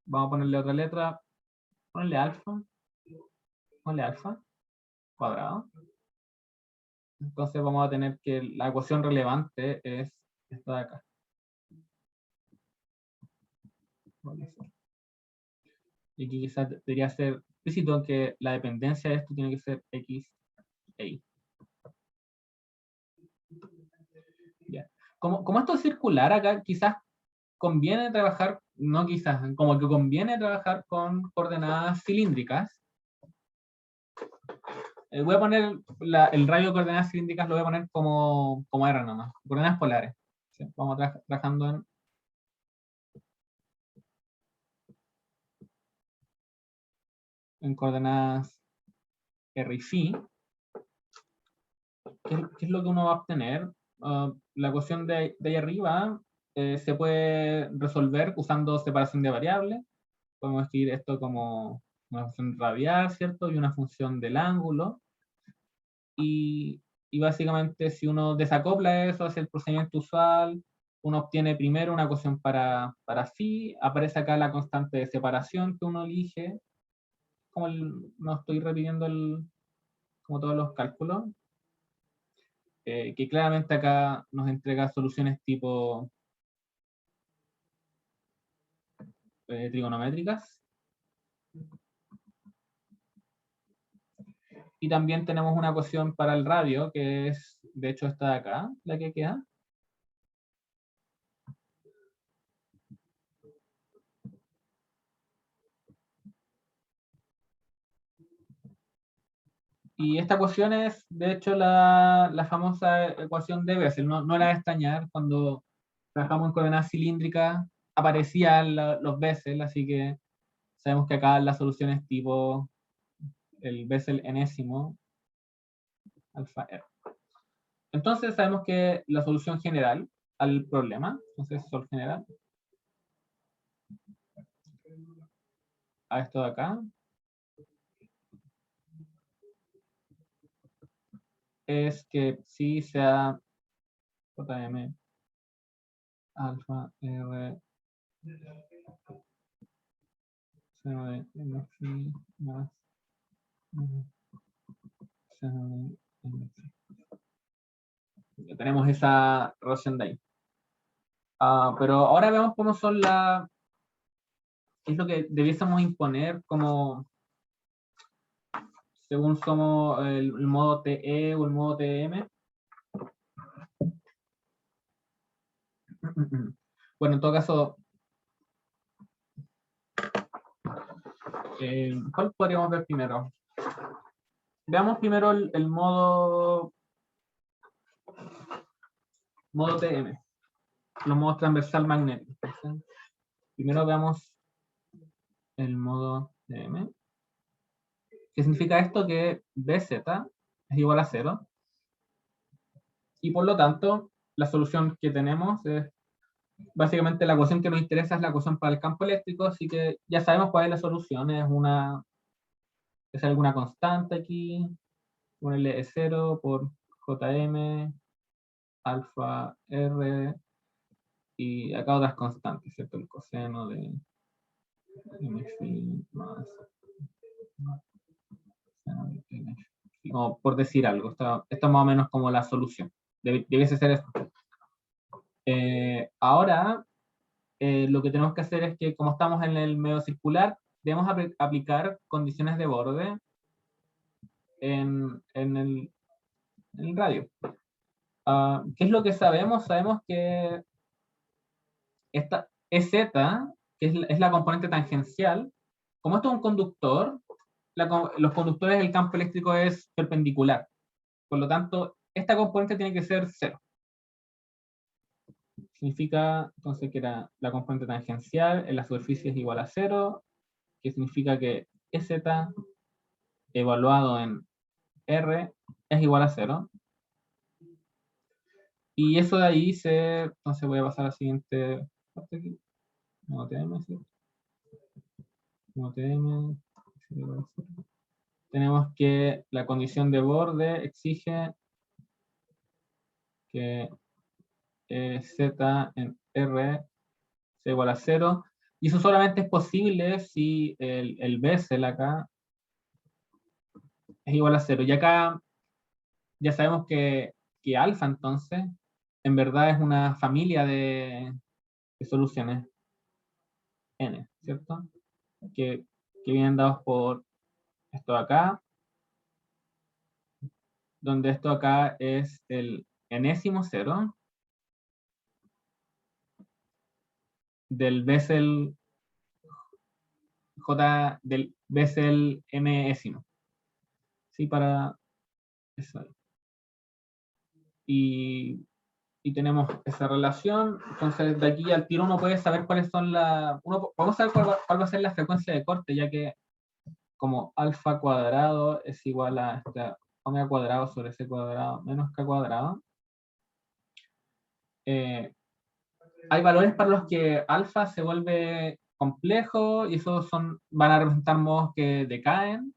Vamos a ponerle otra letra. Ponle alfa. Ponle alfa cuadrado. Entonces vamos a tener que la ecuación relevante es esta de acá. Y aquí quizás debería ser explícito que la dependencia de esto tiene que ser X e Y. Ya. Como esto es circular acá, quizás conviene trabajar, no quizás, como que conviene trabajar con coordenadas cilíndricas. Voy a poner el radio de coordenadas cilíndricas, lo voy a poner como R nomás, coordenadas polares. ¿Sí? Vamos trabajando en coordenadas R y phi. ¿Qué es lo que uno va a obtener? La ecuación de ahí arriba se puede resolver usando separación de variables. Podemos escribir esto como una función radial, ¿cierto? Y una función del ángulo. Y básicamente si uno desacopla eso hacia el procedimiento usual, uno obtiene primero una ecuación para phi, aparece acá la constante de separación que uno elige, como no estoy repitiendo como todos los cálculos, que claramente acá nos entrega soluciones tipo trigonométricas. Y también tenemos una ecuación para el radio, que es, de hecho, esta de acá, la que queda. Y esta ecuación es, de hecho, la famosa ecuación de Bessel. No la de extrañar, cuando trabajamos en coordenadas cilíndricas, aparecían los Bessel, así que sabemos que acá la solución es tipo el Bessel enésimo, alfa R. Entonces sabemos que la solución general al problema, entonces sol general, a esto de acá, es que psi sea JM alfa R seno de m phi más seno de m phi. Ya tenemos esa relación de ahí. Pero ahora veamos cómo son qué es lo que debiésemos imponer como según somos el modo TE o el modo TM. Bueno, en todo caso, ¿cuál podríamos ver primero? Veamos primero el modo TM, los modos transversal magnético. ¿Sí? Primero veamos el modo TM. ¿Qué significa esto? Que BZ es igual a 0. Y por lo tanto, la solución que tenemos es básicamente la ecuación que nos interesa es la ecuación para el campo eléctrico, así que ya sabemos cuál es la solución. Es alguna constante aquí, ponerle E0 por JM, alfa R, y acá otras constantes, ¿cierto? El coseno de m phi más coseno de n. Como por decir algo, esto es más o menos como la solución. Debiese ser esto. Ahora, lo que tenemos que hacer es que, como estamos en el medio circular, debemos aplicar condiciones de borde en el radio. ¿Qué es lo que sabemos? Sabemos que esta EZ, que es la componente tangencial, como esto es un conductor, los conductores del campo eléctrico es perpendicular. Por lo tanto, esta componente tiene que ser 0. significa entonces que la componente tangencial en la superficie es igual a 0, que significa que EZ evaluado en R es igual a 0. Y eso de ahí entonces voy a pasar a la siguiente parte aquí. No TM, ¿sí? No TM. Tenemos que la condición de borde exige que Z en R sea igual a 0. Y eso solamente es posible si el Bessel acá es igual a 0. Y acá ya sabemos que alfa entonces en verdad es una familia de soluciones n, ¿cierto? Que vienen dados por esto de acá, donde esto acá es el enésimo cero del Bessel J del Bessel mésimo. ¿Sí? Para eso. Y tenemos esa relación. Entonces, de aquí al tiro uno puede saber cuáles son vamos a saber cuál va a ser la frecuencia de corte, ya que como alfa cuadrado es igual a omega cuadrado sobre c cuadrado menos k cuadrado. Hay valores para los que alfa se vuelve complejo y esos van a representar modos que decaen.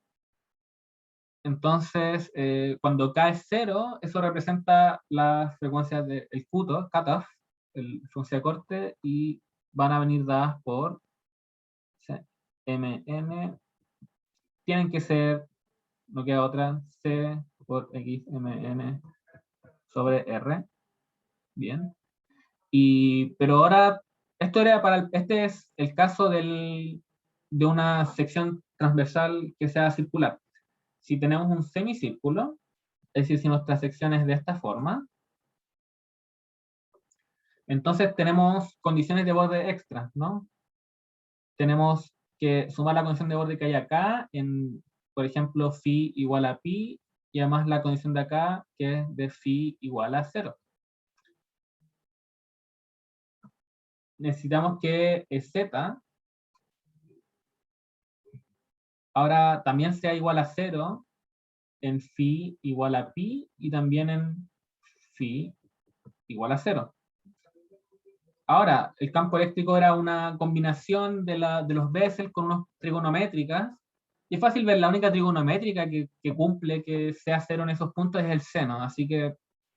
Entonces, cuando k es 0, eso representa las frecuencias del cutoff, el frecuencia de corte, y van a venir dadas por mn. Tienen que ser, no queda otra, c por x mn sobre r. Bien. Pero ahora, este es el caso de una sección transversal que sea circular. Si tenemos un semicírculo, es decir, si nuestra sección es de esta forma, entonces tenemos condiciones de borde extra, ¿no? Tenemos que sumar la condición de borde que hay acá, por ejemplo, phi igual a pi, y además la condición de acá, que es de phi igual a 0. Necesitamos que z ahora también sea igual a 0 en phi igual a pi y también en phi igual a 0. Ahora, el campo eléctrico era una combinación de los Bessel con unos trigonométricas. Y es fácil ver, la única trigonométrica que cumple que sea 0 en esos puntos es el seno. Así que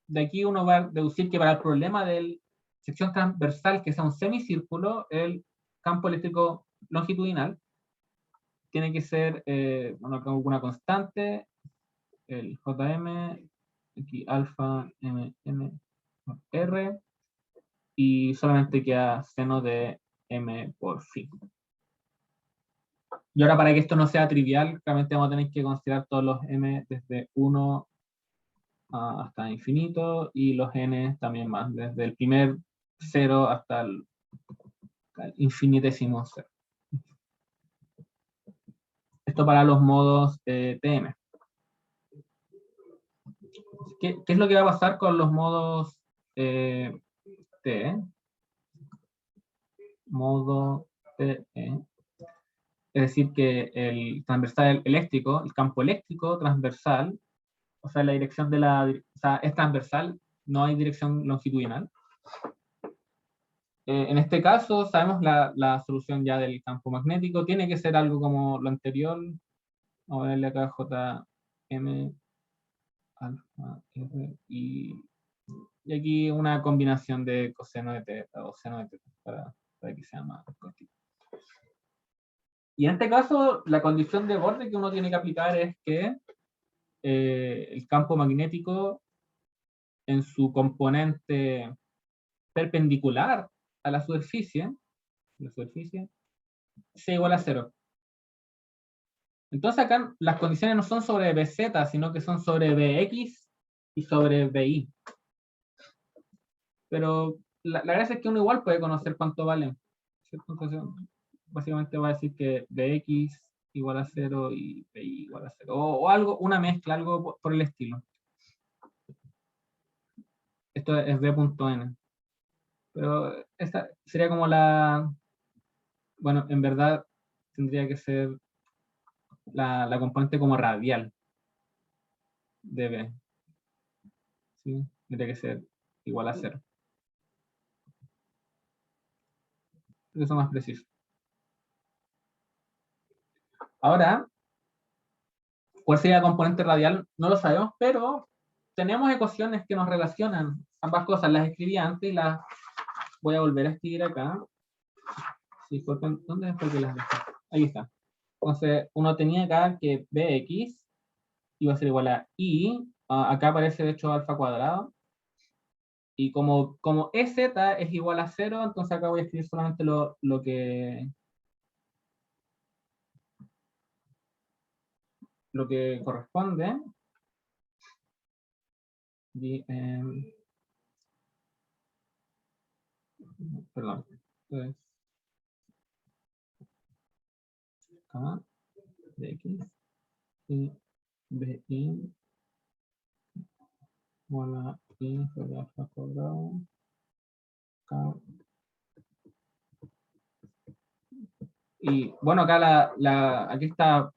de aquí uno va a deducir que para el problema de sección transversal que sea un semicírculo, el campo eléctrico longitudinal tiene que ser una constante, el Jm, aquí alfa, mn, r, y solamente queda seno de m por phi. Y ahora para que esto no sea trivial, realmente vamos a tener que considerar todos los m desde 1 hasta infinito y los n también más, desde el primer 0 hasta el infinitésimo 0. Esto para los modos TM. ¿Qué es lo que va a pasar con los modos T? Modo T. Es decir, que el transversal eléctrico, el campo eléctrico transversal, o sea, la dirección o sea, es transversal, no hay dirección longitudinal. En este caso, sabemos la solución ya del campo magnético, tiene que ser algo como lo anterior. Vamos a verle acá JM, alfa, R, y aquí una combinación de coseno de teta o seno de teta para que sea más cortito. Y en este caso, la condición de borde que uno tiene que aplicar es que el campo magnético en su componente perpendicular a la superficie sea igual a 0. Entonces acá las condiciones no son sobre BZ, sino que son sobre BX y sobre BY. Pero la gracia es que uno igual puede conocer cuánto vale, ¿cierto? Entonces, básicamente va a decir que BX igual a 0 y BY igual a 0. O algo, una mezcla, algo por el estilo. Esto es B.N. Pero esta sería como la, bueno, en verdad tendría que ser la componente como radial de B, ¿sí? Tendría que ser igual a 0. Eso es más preciso. Ahora, ¿cuál sería la componente radial? No lo sabemos, pero tenemos ecuaciones que nos relacionan ambas cosas. Las escribí antes y las voy a volver a escribir acá. Sí, ¿dónde fue que las dejé? Ahí está. Entonces, uno tenía acá que Bx iba a ser igual a I. Acá aparece de hecho alfa cuadrado. Y como EZ es igual a 0, entonces acá voy a escribir solamente lo que corresponde. Y, perdón. Entonces, acá, Bx y Bi igual a I sobre alfa cuadrado. Acá. Y bueno, acá aquí está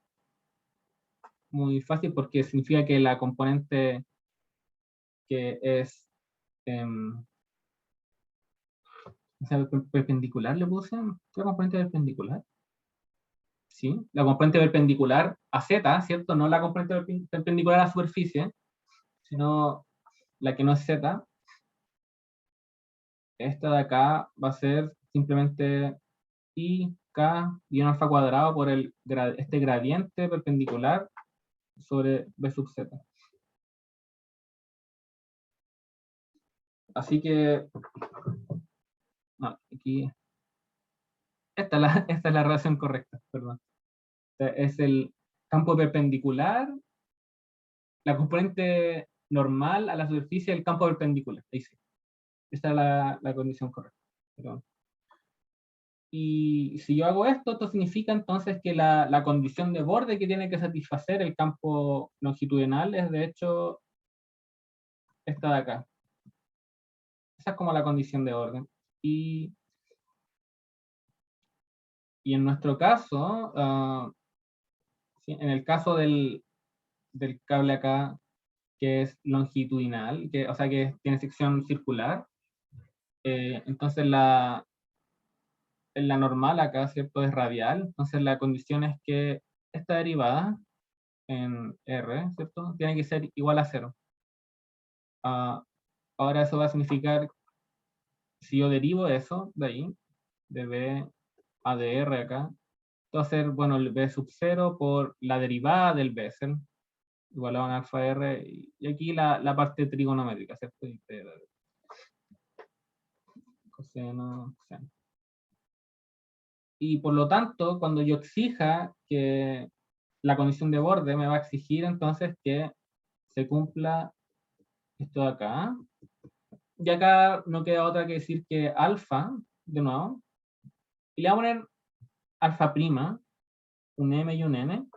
muy fácil porque significa que la componente que es o sea, perpendicular le puse. ¿Qué componente perpendicular? Sí, la componente perpendicular a Z, ¿cierto? No la componente perpendicular a la superficie, sino la que no es Z. Esta de acá va a ser simplemente I, K, guión alfa cuadrado por este gradiente perpendicular sobre B sub Z. Así que, no, aquí, esta es la relación correcta, perdón. Es el campo perpendicular, la componente normal a la superficie del campo perpendicular. Ahí sí. Esta es la condición correcta. Perdón. Y si yo hago esto significa entonces que la condición de borde que tiene que satisfacer el campo longitudinal es de hecho esta de acá. Esa es como la condición de orden. Y, y en nuestro caso, ¿sí? En el caso del cable acá, que es longitudinal, o sea que tiene sección circular, entonces la normal acá, ¿cierto? Es radial, entonces la condición es que esta derivada en R, ¿cierto? Tiene que ser igual a 0. Ahora eso va a significar, si yo derivo eso de ahí, de B a de R acá, esto va a ser, bueno, el B sub 0 por la derivada del Bessel, igual a un alfa R, y aquí la parte trigonométrica, ¿cierto? Coseno, coseno. Y por lo tanto, cuando yo exija que la condición de borde me va a exigir entonces que se cumpla esto de acá. Y acá no queda otra que decir que alfa, de nuevo, y le voy a poner alfa prima, un m y un n,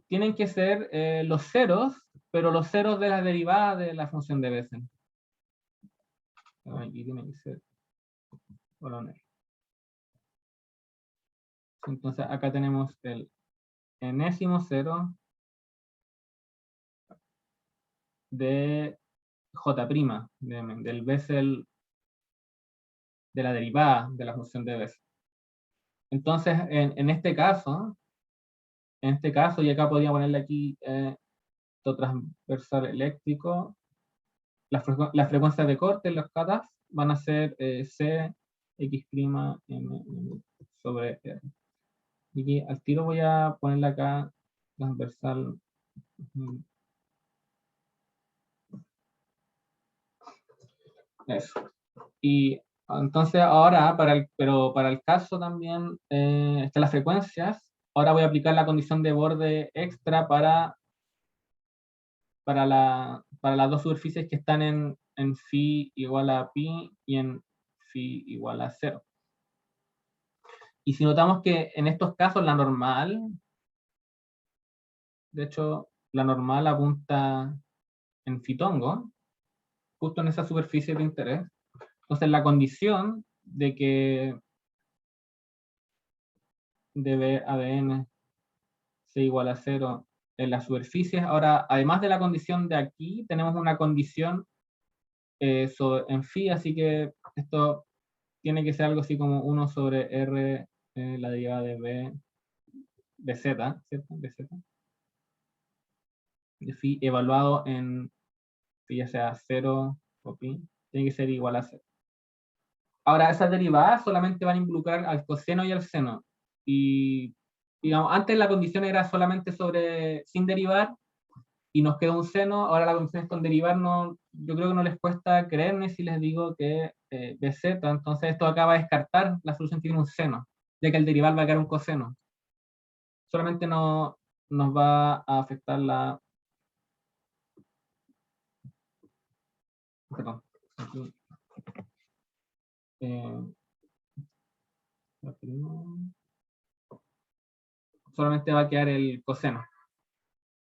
tienen que ser los ceros, pero los ceros de la derivada de la función de Bessel. Aquí tiene que ser coronel. Entonces acá tenemos el enésimo cero de J', del Bessel, de la derivada de la función de Bessel. Entonces, en este caso, y acá podría ponerle aquí transversal eléctrico, las frecuencias de corte, los catas, van a ser C, X', M sobre R. Y aquí al tiro voy a ponerle acá transversal. Eso. Y entonces ahora, pero para el caso también, están las frecuencias. Ahora voy a aplicar la condición de borde extra para las dos superficies que están en phi igual a pi y en phi igual a 0. Y si notamos que en estos casos la normal, de hecho, la normal apunta en fitongo, justo en esa superficie de interés. Entonces la condición de que de ADN sea igual a 0 en las superficies, ahora además de la condición de aquí, tenemos una condición en phi, así que esto tiene que ser algo así como 1 sobre R, la derivada de B, de Z, ¿cierto? De Z, de phi evaluado en, ya sea 0 o pi, tiene que ser igual a 0. Ahora, esas derivadas solamente van a involucrar al coseno y al seno. Y, digamos, antes la condición era solamente sobre sin derivar, y nos queda un seno. Ahora la condición es con derivar. No, yo creo que no les cuesta creerme si les digo que bz, entonces esto acaba de descartar la solución que tiene un seno, ya que el derivar va a quedar un coseno. Solamente no, nos va a afectar la... Perdón. Aquí, eh, solamente va a quedar el coseno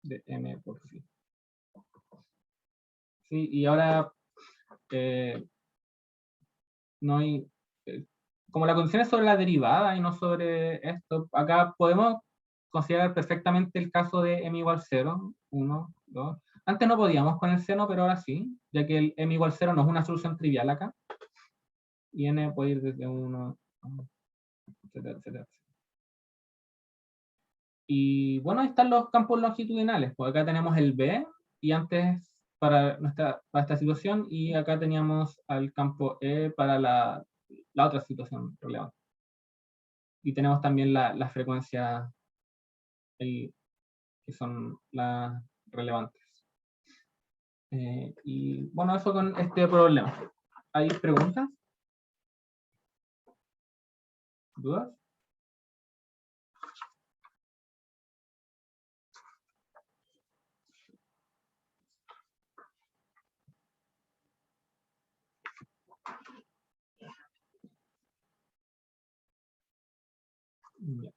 de m por phi. Sí, y ahora no hay, como la condición es sobre la derivada y no sobre esto, acá podemos considerar perfectamente el caso de m igual 0, 1, 2. Antes no podíamos con el seno, pero ahora sí, ya que el m igual 0 no es una solución trivial acá. Y n puede ir desde 1, etcétera, etcétera. Y bueno, ahí están los campos longitudinales. Pues acá tenemos el B, y antes para esta situación, y acá teníamos al campo E para la otra situación relevante. Y tenemos también las frecuencias que son las relevantes. Y bueno, eso con este problema. ¿Hay preguntas? ¿Dudas? Ya.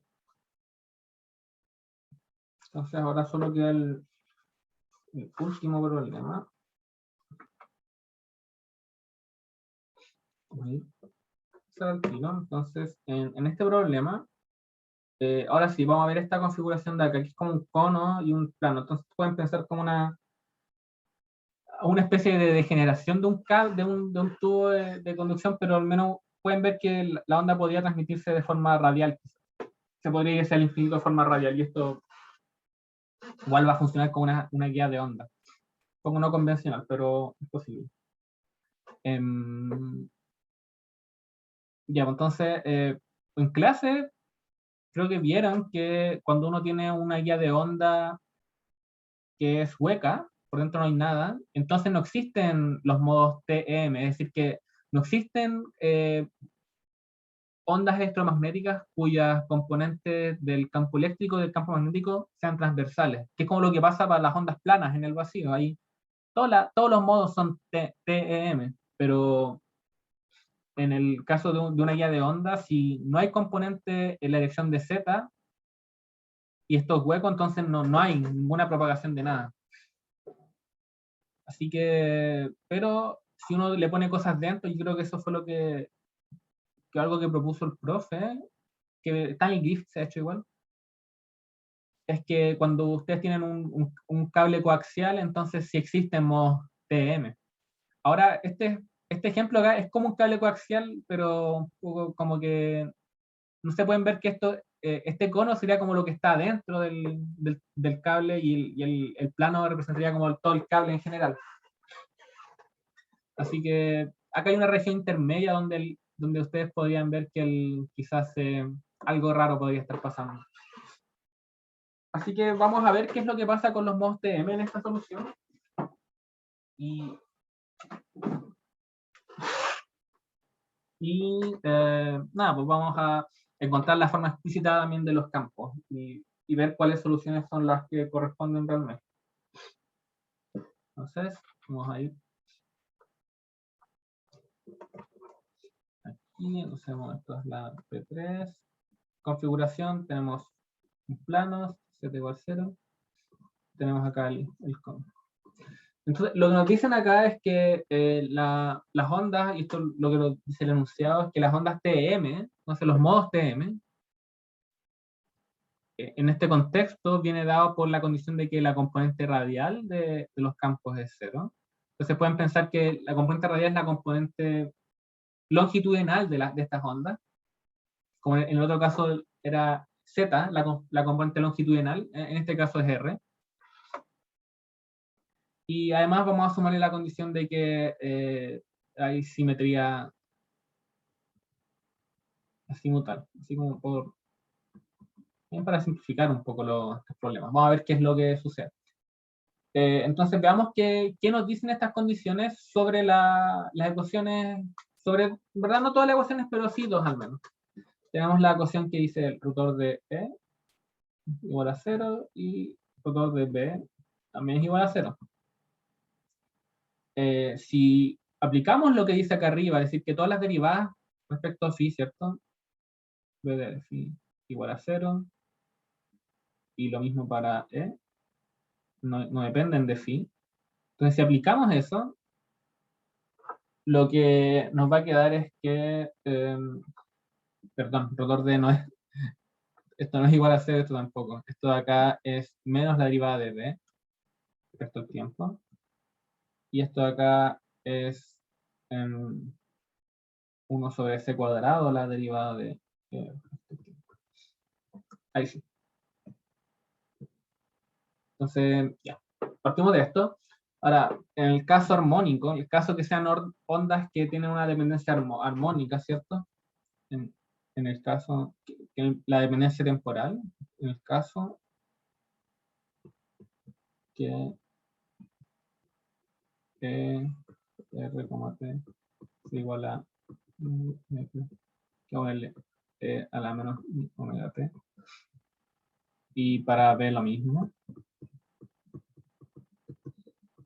Entonces ahora solo queda el último problema. Ahí. Entonces, en este problema, ahora sí, vamos a ver esta configuración de acá, que es como un cono y un plano. Entonces pueden pensar como una especie de degeneración de un cable, de un tubo de conducción, pero al menos pueden ver que la onda podría transmitirse de forma radial. Se podría irse al infinito de forma radial, y esto igual va a funcionar como una guía de onda. Como no convencional, pero es posible. Ya, pues, entonces, en clase creo que vieron que cuando uno tiene una guía de onda que es hueca, por dentro no hay nada, entonces no existen los modos TEM, es decir, que no existen ondas electromagnéticas cuyas componentes del campo eléctrico y del campo magnético sean transversales, que es como lo que pasa para las ondas planas en el vacío. Ahí todos los modos son TEM, pero en el caso de una guía de onda, si no hay componente en la dirección de Z y esto es hueco, entonces no hay ninguna propagación de nada. Así que, pero si uno le pone cosas dentro, yo creo que eso fue que algo que propuso el profe, que Stanley Griffith se ha hecho igual, es que cuando ustedes tienen un cable coaxial, entonces sí existen modos TM. Ahora, este ejemplo acá es como un cable coaxial, pero un poco como que no se pueden ver que este cono sería como lo que está dentro del cable, y el plano representaría como todo el cable en general. Así que acá hay una región intermedia donde ustedes podrían ver que quizás algo raro podría estar pasando. Así que vamos a ver qué es lo que pasa con los modos TM en esta solución. Nada, pues vamos a encontrar la forma explícita también de los campos y ver cuáles soluciones son las que corresponden realmente. Entonces, vamos a ir aquí, usemos esto es la P3. Configuración, tenemos planos, z igual 0. Tenemos acá el cono. Entonces, lo que nos dicen acá es que las ondas, y esto lo que nos dice el enunciado, es que las ondas TM, entonces los modos TM, en este contexto viene dado por la condición de que la componente radial de los campos es cero. Entonces pueden pensar que la componente radial es la componente longitudinal de estas ondas, como en el otro caso era Z, la componente longitudinal, en este caso es R. Y además vamos a sumarle la condición de que hay simetría azimutal, así como bien para simplificar un poco estos problemas. Vamos a ver qué es lo que sucede. Entonces veamos qué nos dicen estas condiciones sobre las ecuaciones, sobre, ¿verdad? No todas las ecuaciones, pero sí dos al menos. Tenemos la ecuación que dice el rotor de E igual a 0 y el rotor de B también es igual a 0. Si aplicamos lo que dice acá arriba, es decir, que todas las derivadas respecto a phi, ¿cierto? B de phi igual a 0, y lo mismo para E, no dependen de phi. Entonces, si aplicamos eso, lo que nos va a quedar es que, perdón, rotor de no es, esto no es igual a 0, esto tampoco. Esto de acá es menos la derivada de B respecto al tiempo. Y esto de acá es 1 sobre c cuadrado, la derivada de... ahí sí. Entonces, ya, partimos de esto. Ahora, en el caso armónico, el caso que sean ondas que tienen una dependencia armónica, ¿cierto? En el caso, la dependencia temporal, en el caso que R, T es igual a que ponerle a la menos omega t. Y para B lo mismo.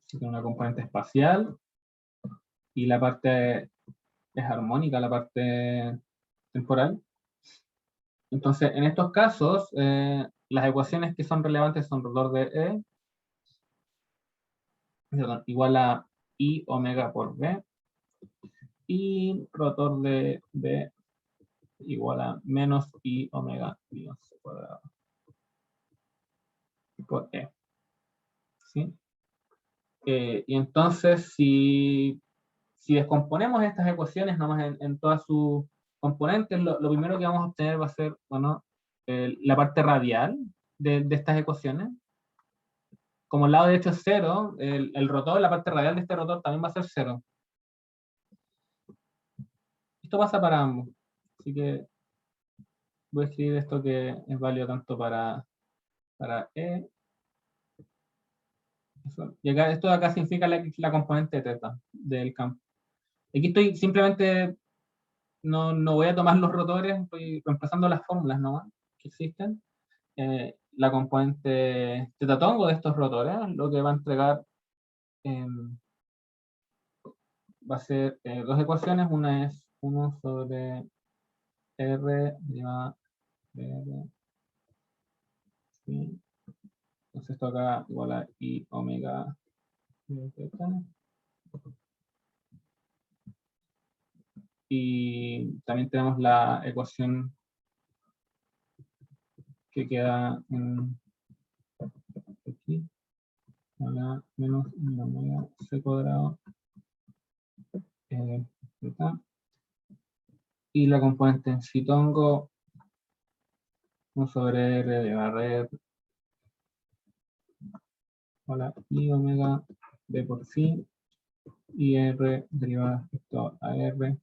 Tiene una componente espacial y la parte es armónica, la parte temporal. Entonces, en estos casos, las ecuaciones que son relevantes son rotor de E igual a I omega por B y rotor de B igual a menos I omega menos C cuadrado por E. ¿Sí? Y entonces, si descomponemos estas ecuaciones nomás en todas sus componentes, lo primero que vamos a obtener va a ser, bueno, la parte radial de estas ecuaciones. Como el lado derecho es 0, el rotor, la parte radial de este rotor también va a ser 0. Esto pasa para ambos. Así que voy a escribir esto que es válido tanto para E. Y acá, esto de acá significa la componente teta del campo. Aquí estoy simplemente, no voy a tomar los rotores, estoy reemplazando las fórmulas nomás que existen. La componente tetatongo de estos rotores, lo que va a entregar va a ser dos ecuaciones. Una es 1 sobre R elevado de R. ¿Sí? Entonces esto acá igual a I omega de teta. Y también tenemos la ecuación que queda aquí, a la menos I omega c cuadrado teta. Y la componente en citongo 1 sobre R de la red hola I omega B por phi y R derivada respecto a R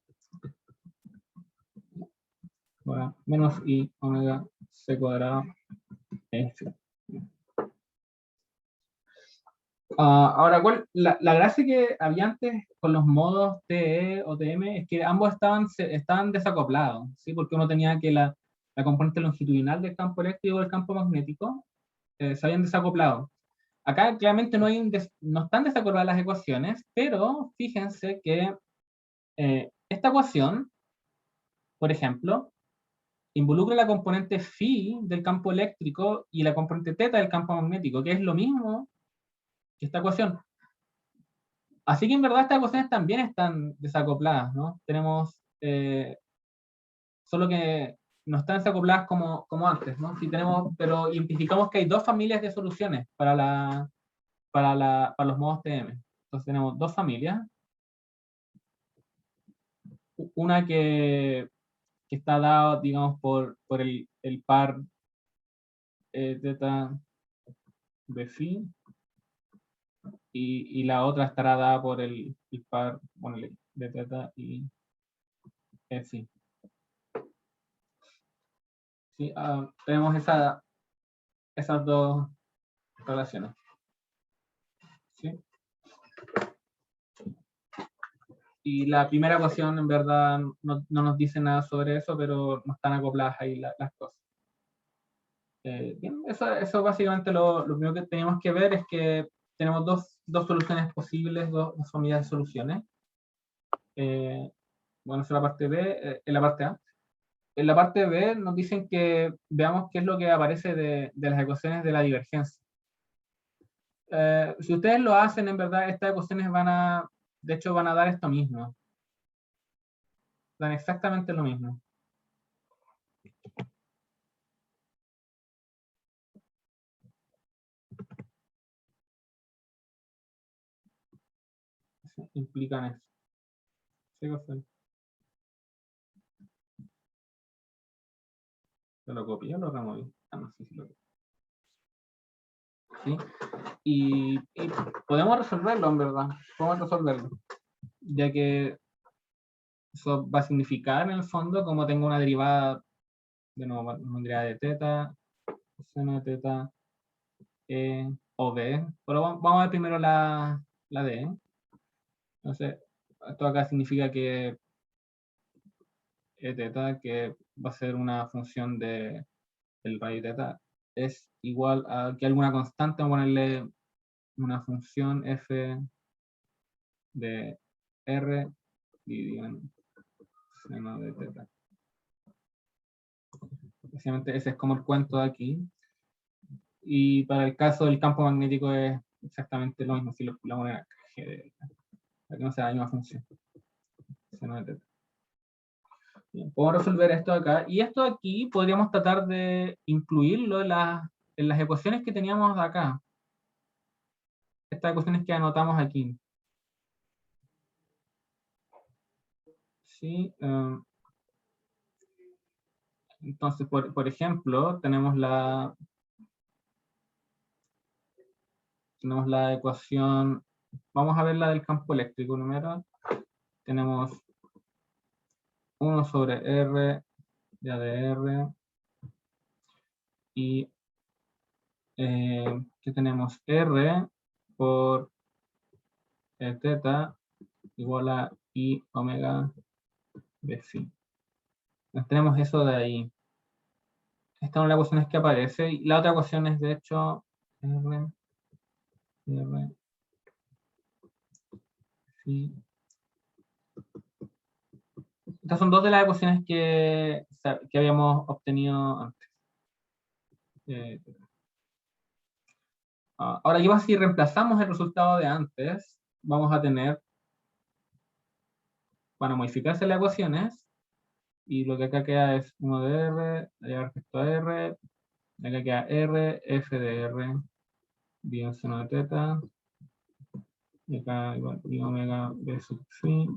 ahora, menos I omega C cuadrado F. Ahora, la gracia que había antes con los modos TE o TM es que ambos estaban desacoplados, ¿sí? Porque uno tenía que la componente longitudinal del campo eléctrico y del campo magnético se habían desacoplado. Acá claramente no están desacopladas las ecuaciones, pero fíjense que esta ecuación, por ejemplo, involucra la componente phi del campo eléctrico y la componente teta del campo magnético, que es lo mismo que esta ecuación. Así que en verdad estas ecuaciones también están desacopladas, ¿no? Tenemos, solo que no están desacopladas como antes, ¿no? Si tenemos, pero identificamos que hay dos familias de soluciones para los modos TM. Entonces tenemos dos familias, una que está dada, digamos, por el par teta de phi, y la otra estará dada por el par, bueno, de teta y phi. Sí, tenemos esas dos relaciones. ¿Sí? Y la primera ecuación en verdad no nos dice nada sobre eso, pero no están acopladas ahí las cosas. Bien, eso básicamente lo primero que tenemos que ver es que tenemos dos soluciones posibles, dos familias de soluciones. Bueno, esa es la parte B. En la parte A. En la parte B nos dicen que veamos qué es lo que aparece de las ecuaciones de la divergencia. Si ustedes lo hacen, en verdad, estas ecuaciones de hecho, van a dar esto mismo. Dan exactamente lo mismo. Implican eso. ¿Sí? ¿Se lo copié o lo removí? No sé si lo copié. ¿Sí? Y podemos resolverlo, en verdad. Podemos resolverlo. Ya que eso va a significar, en el fondo, como tengo una derivada, de nuevo, una derivada de teta, seno de teta, o b. Pero vamos a ver primero la d. Entonces, esto acá significa que teta, que va a ser una función del raíz teta, es igual a que alguna constante, vamos a ponerle una función f de r dividido en seno de teta. Básicamente ese es como el cuento de aquí. Y para el caso del campo magnético es exactamente lo mismo, si lo calculamos en g de para que no sea la misma función. Seno de teta. Bien, podemos resolver esto acá. Y esto aquí podríamos tratar de incluirlo en las ecuaciones que teníamos acá. Estas ecuaciones que anotamos aquí. ¿Sí? Entonces, por ejemplo, tenemos la ecuación, vamos a ver la del campo eléctrico primero. Tenemos 1 sobre R de ADR y ¿qué tenemos? R por teta igual a I omega de phi. Entonces tenemos eso de ahí. Esta es una de las ecuaciones que aparece. Y la otra ecuación es, de hecho, R, phi. Estas son dos de las ecuaciones que habíamos obtenido antes. Ahora, ¿qué pasa si reemplazamos el resultado de antes? Vamos a tener, van a modificarse las ecuaciones, y lo que acá queda es 1 de R, allá respecto a R, acá queda R, F de R, bien seno de teta, y acá igual, y omega de sub phi,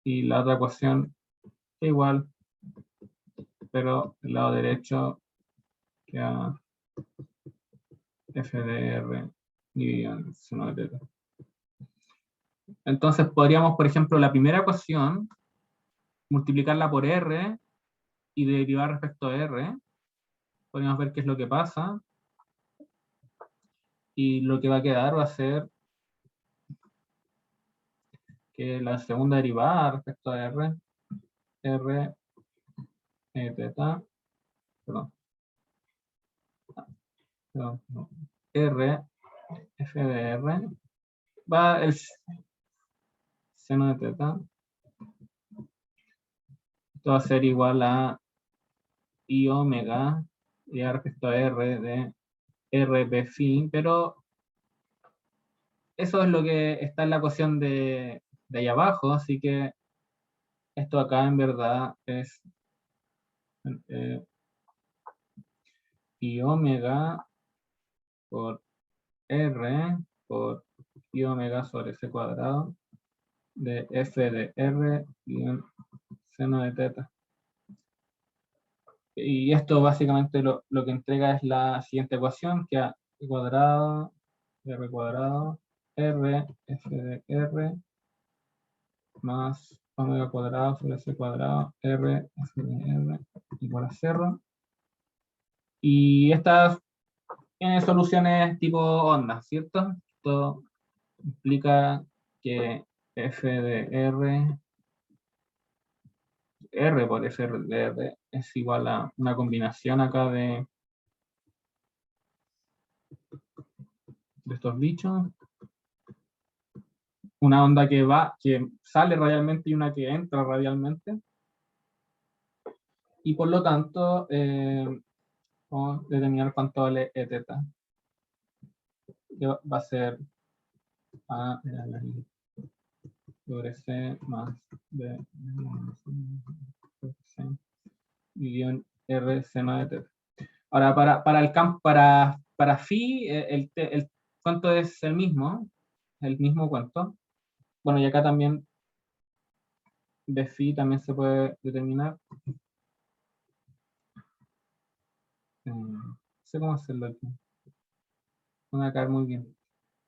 y la otra ecuación es igual, pero el lado derecho queda F de R dividido en seno de teta. Entonces podríamos, por ejemplo, la primera ecuación, multiplicarla por R y derivar respecto a R. Podríamos ver qué es lo que pasa. Y lo que va a quedar va a ser que la segunda derivada respecto a R, R teta, perdón, no, R, F de R, va el seno de teta. Esto va a ser igual a I omega, y respecto a R de R B phi, pero eso es lo que está en la ecuación de ahí abajo, así que esto acá en verdad es eh, pi omega por r por pi omega sobre c cuadrado de f de r y en seno de teta. Y esto básicamente lo que entrega es la siguiente ecuación, que a cuadrado, r cuadrado, r, f de r, más omega cuadrado sobre c cuadrado, r, f de r, igual a 0. Y estas tienen soluciones tipo onda, ¿cierto? Esto implica que f de r, r por f de r es igual a una combinación acá de estos bichos. Una onda que sale radialmente y una que entra radialmente. Y por lo tanto, vamos a determinar cuánto vale E teta. Que va a ser A sobre C más B C guión R seno de teta. Ahora, para el campo, para phi, el cuánto es el mismo cuánto. Bueno, y acá también de phi también se puede determinar. No sé cómo hacerlo aquí. No va a caer muy bien.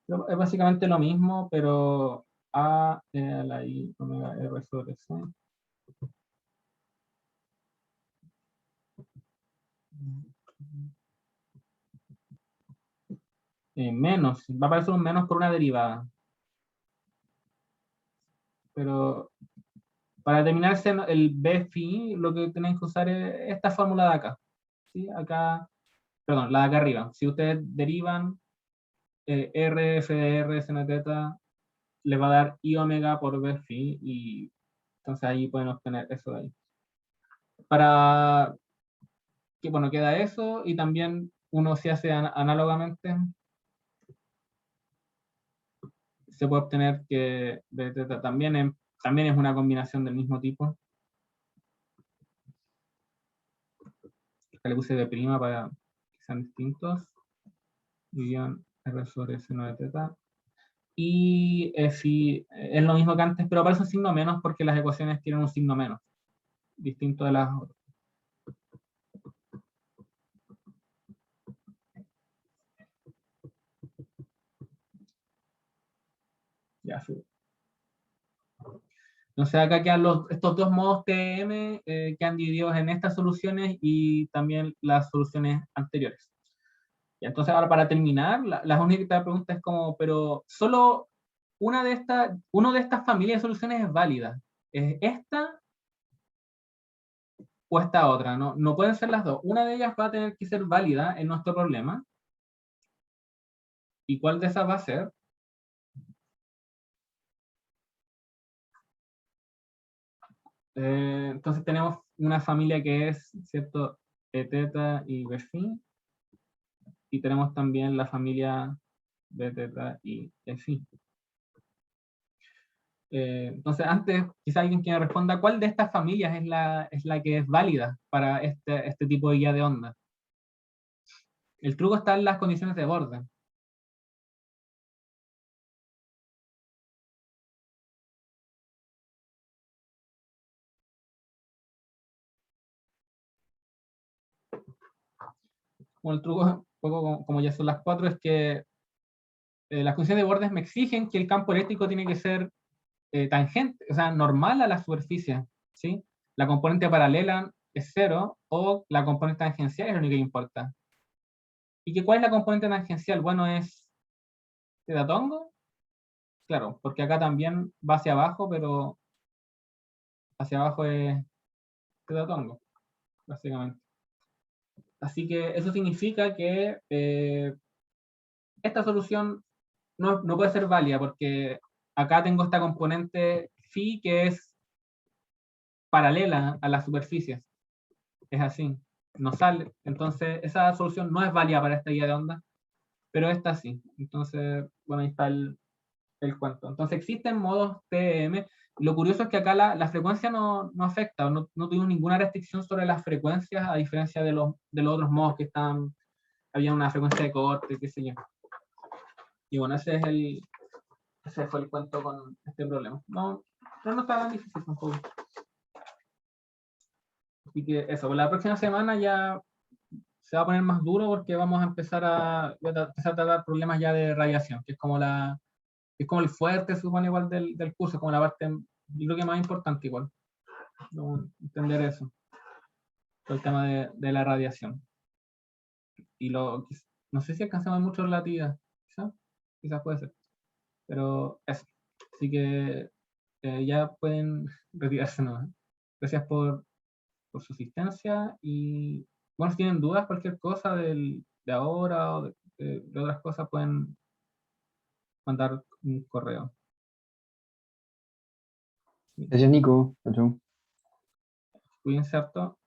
Pero es básicamente lo mismo, pero A a la I omega R sobre C. Menos, va a aparecer un menos por una derivada. Pero para determinarse el B phi, lo que tenéis que usar es esta fórmula de acá. ¿Sí? Acá, perdón, la de acá arriba. Si ustedes derivan R, F de R, seno de teta, les va a dar I omega por B phi, y entonces ahí pueden obtener eso de ahí. Para que, bueno, queda eso, y también uno se hace análogamente, se puede obtener que B teta también es una combinación del mismo tipo. Le puse de prima para que sean distintos. Guión R sobre seno de teta. Y phi es lo mismo que antes, pero aparece un signo menos porque las ecuaciones tienen un signo menos, distinto de las otras. Ya, sí. Entonces acá quedan estos dos modos TM que han divididos en estas soluciones y también las soluciones anteriores. Y entonces ahora para terminar, la única pregunta es como, pero solo uno de estas familias de soluciones es válida. ¿Es esta o esta otra? No, no pueden ser las dos. Una de ellas va a tener que ser válida en nuestro problema. ¿Y cuál de esas va a ser? Entonces tenemos una familia que es, ¿cierto? E teta y B phi. Y tenemos también la familia B teta y E phi. Entonces, antes, quizá alguien que me responda, ¿cuál de estas familias es la que es válida para este tipo de guía de onda? El truco está en las condiciones de borde. Bueno, el truco, un poco como ya son las 4, es que las condiciones de bordes me exigen que el campo eléctrico tiene que ser tangente, o sea, normal a la superficie, ¿sí? La componente paralela es 0 o la componente tangencial es lo único que importa. ¿Y cuál es la componente tangencial? Bueno, es tetatongo, claro, porque acá también va hacia abajo, pero hacia abajo es tetatongo, básicamente. Así que eso significa que esta solución no puede ser válida, porque acá tengo esta componente phi que es paralela a las superficies. Es así, no sale. Entonces, esa solución no es válida para esta guía de onda, pero esta sí. Entonces, bueno, ahí está el cuento. Entonces existen modos TEM. Lo curioso es que acá la frecuencia no afecta, no tuvimos ninguna restricción sobre las frecuencias, a diferencia de los otros modos que estaban, había una frecuencia de corte, qué sé yo. Y bueno, ese fue el cuento con este problema. No, pero no está tan difícil tampoco. Así que eso, la próxima semana ya se va a poner más duro porque vamos a empezar a tratar problemas ya de radiación, que es como el fuerte, se supone, igual del curso, como la parte, yo creo que más importante igual, ¿no? Entender eso, todo el tema de la radiación. Y no sé si alcanzamos mucho relatividad, quizás puede ser, pero eso. Así que ya pueden retirarse, ¿no? Gracias por su asistencia y, bueno, si tienen dudas, cualquier cosa de ahora o de otras cosas, pueden mandar un correo. Gracias, Nico. Chao, chao. Cuídense harto.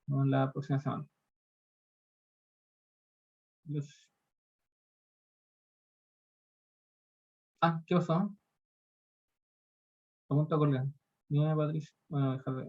Nos vemos la próxima semana. Adiós. ¿Qué pasó? Pregunta a colgar. Mira, Patricia. Bueno, dejar de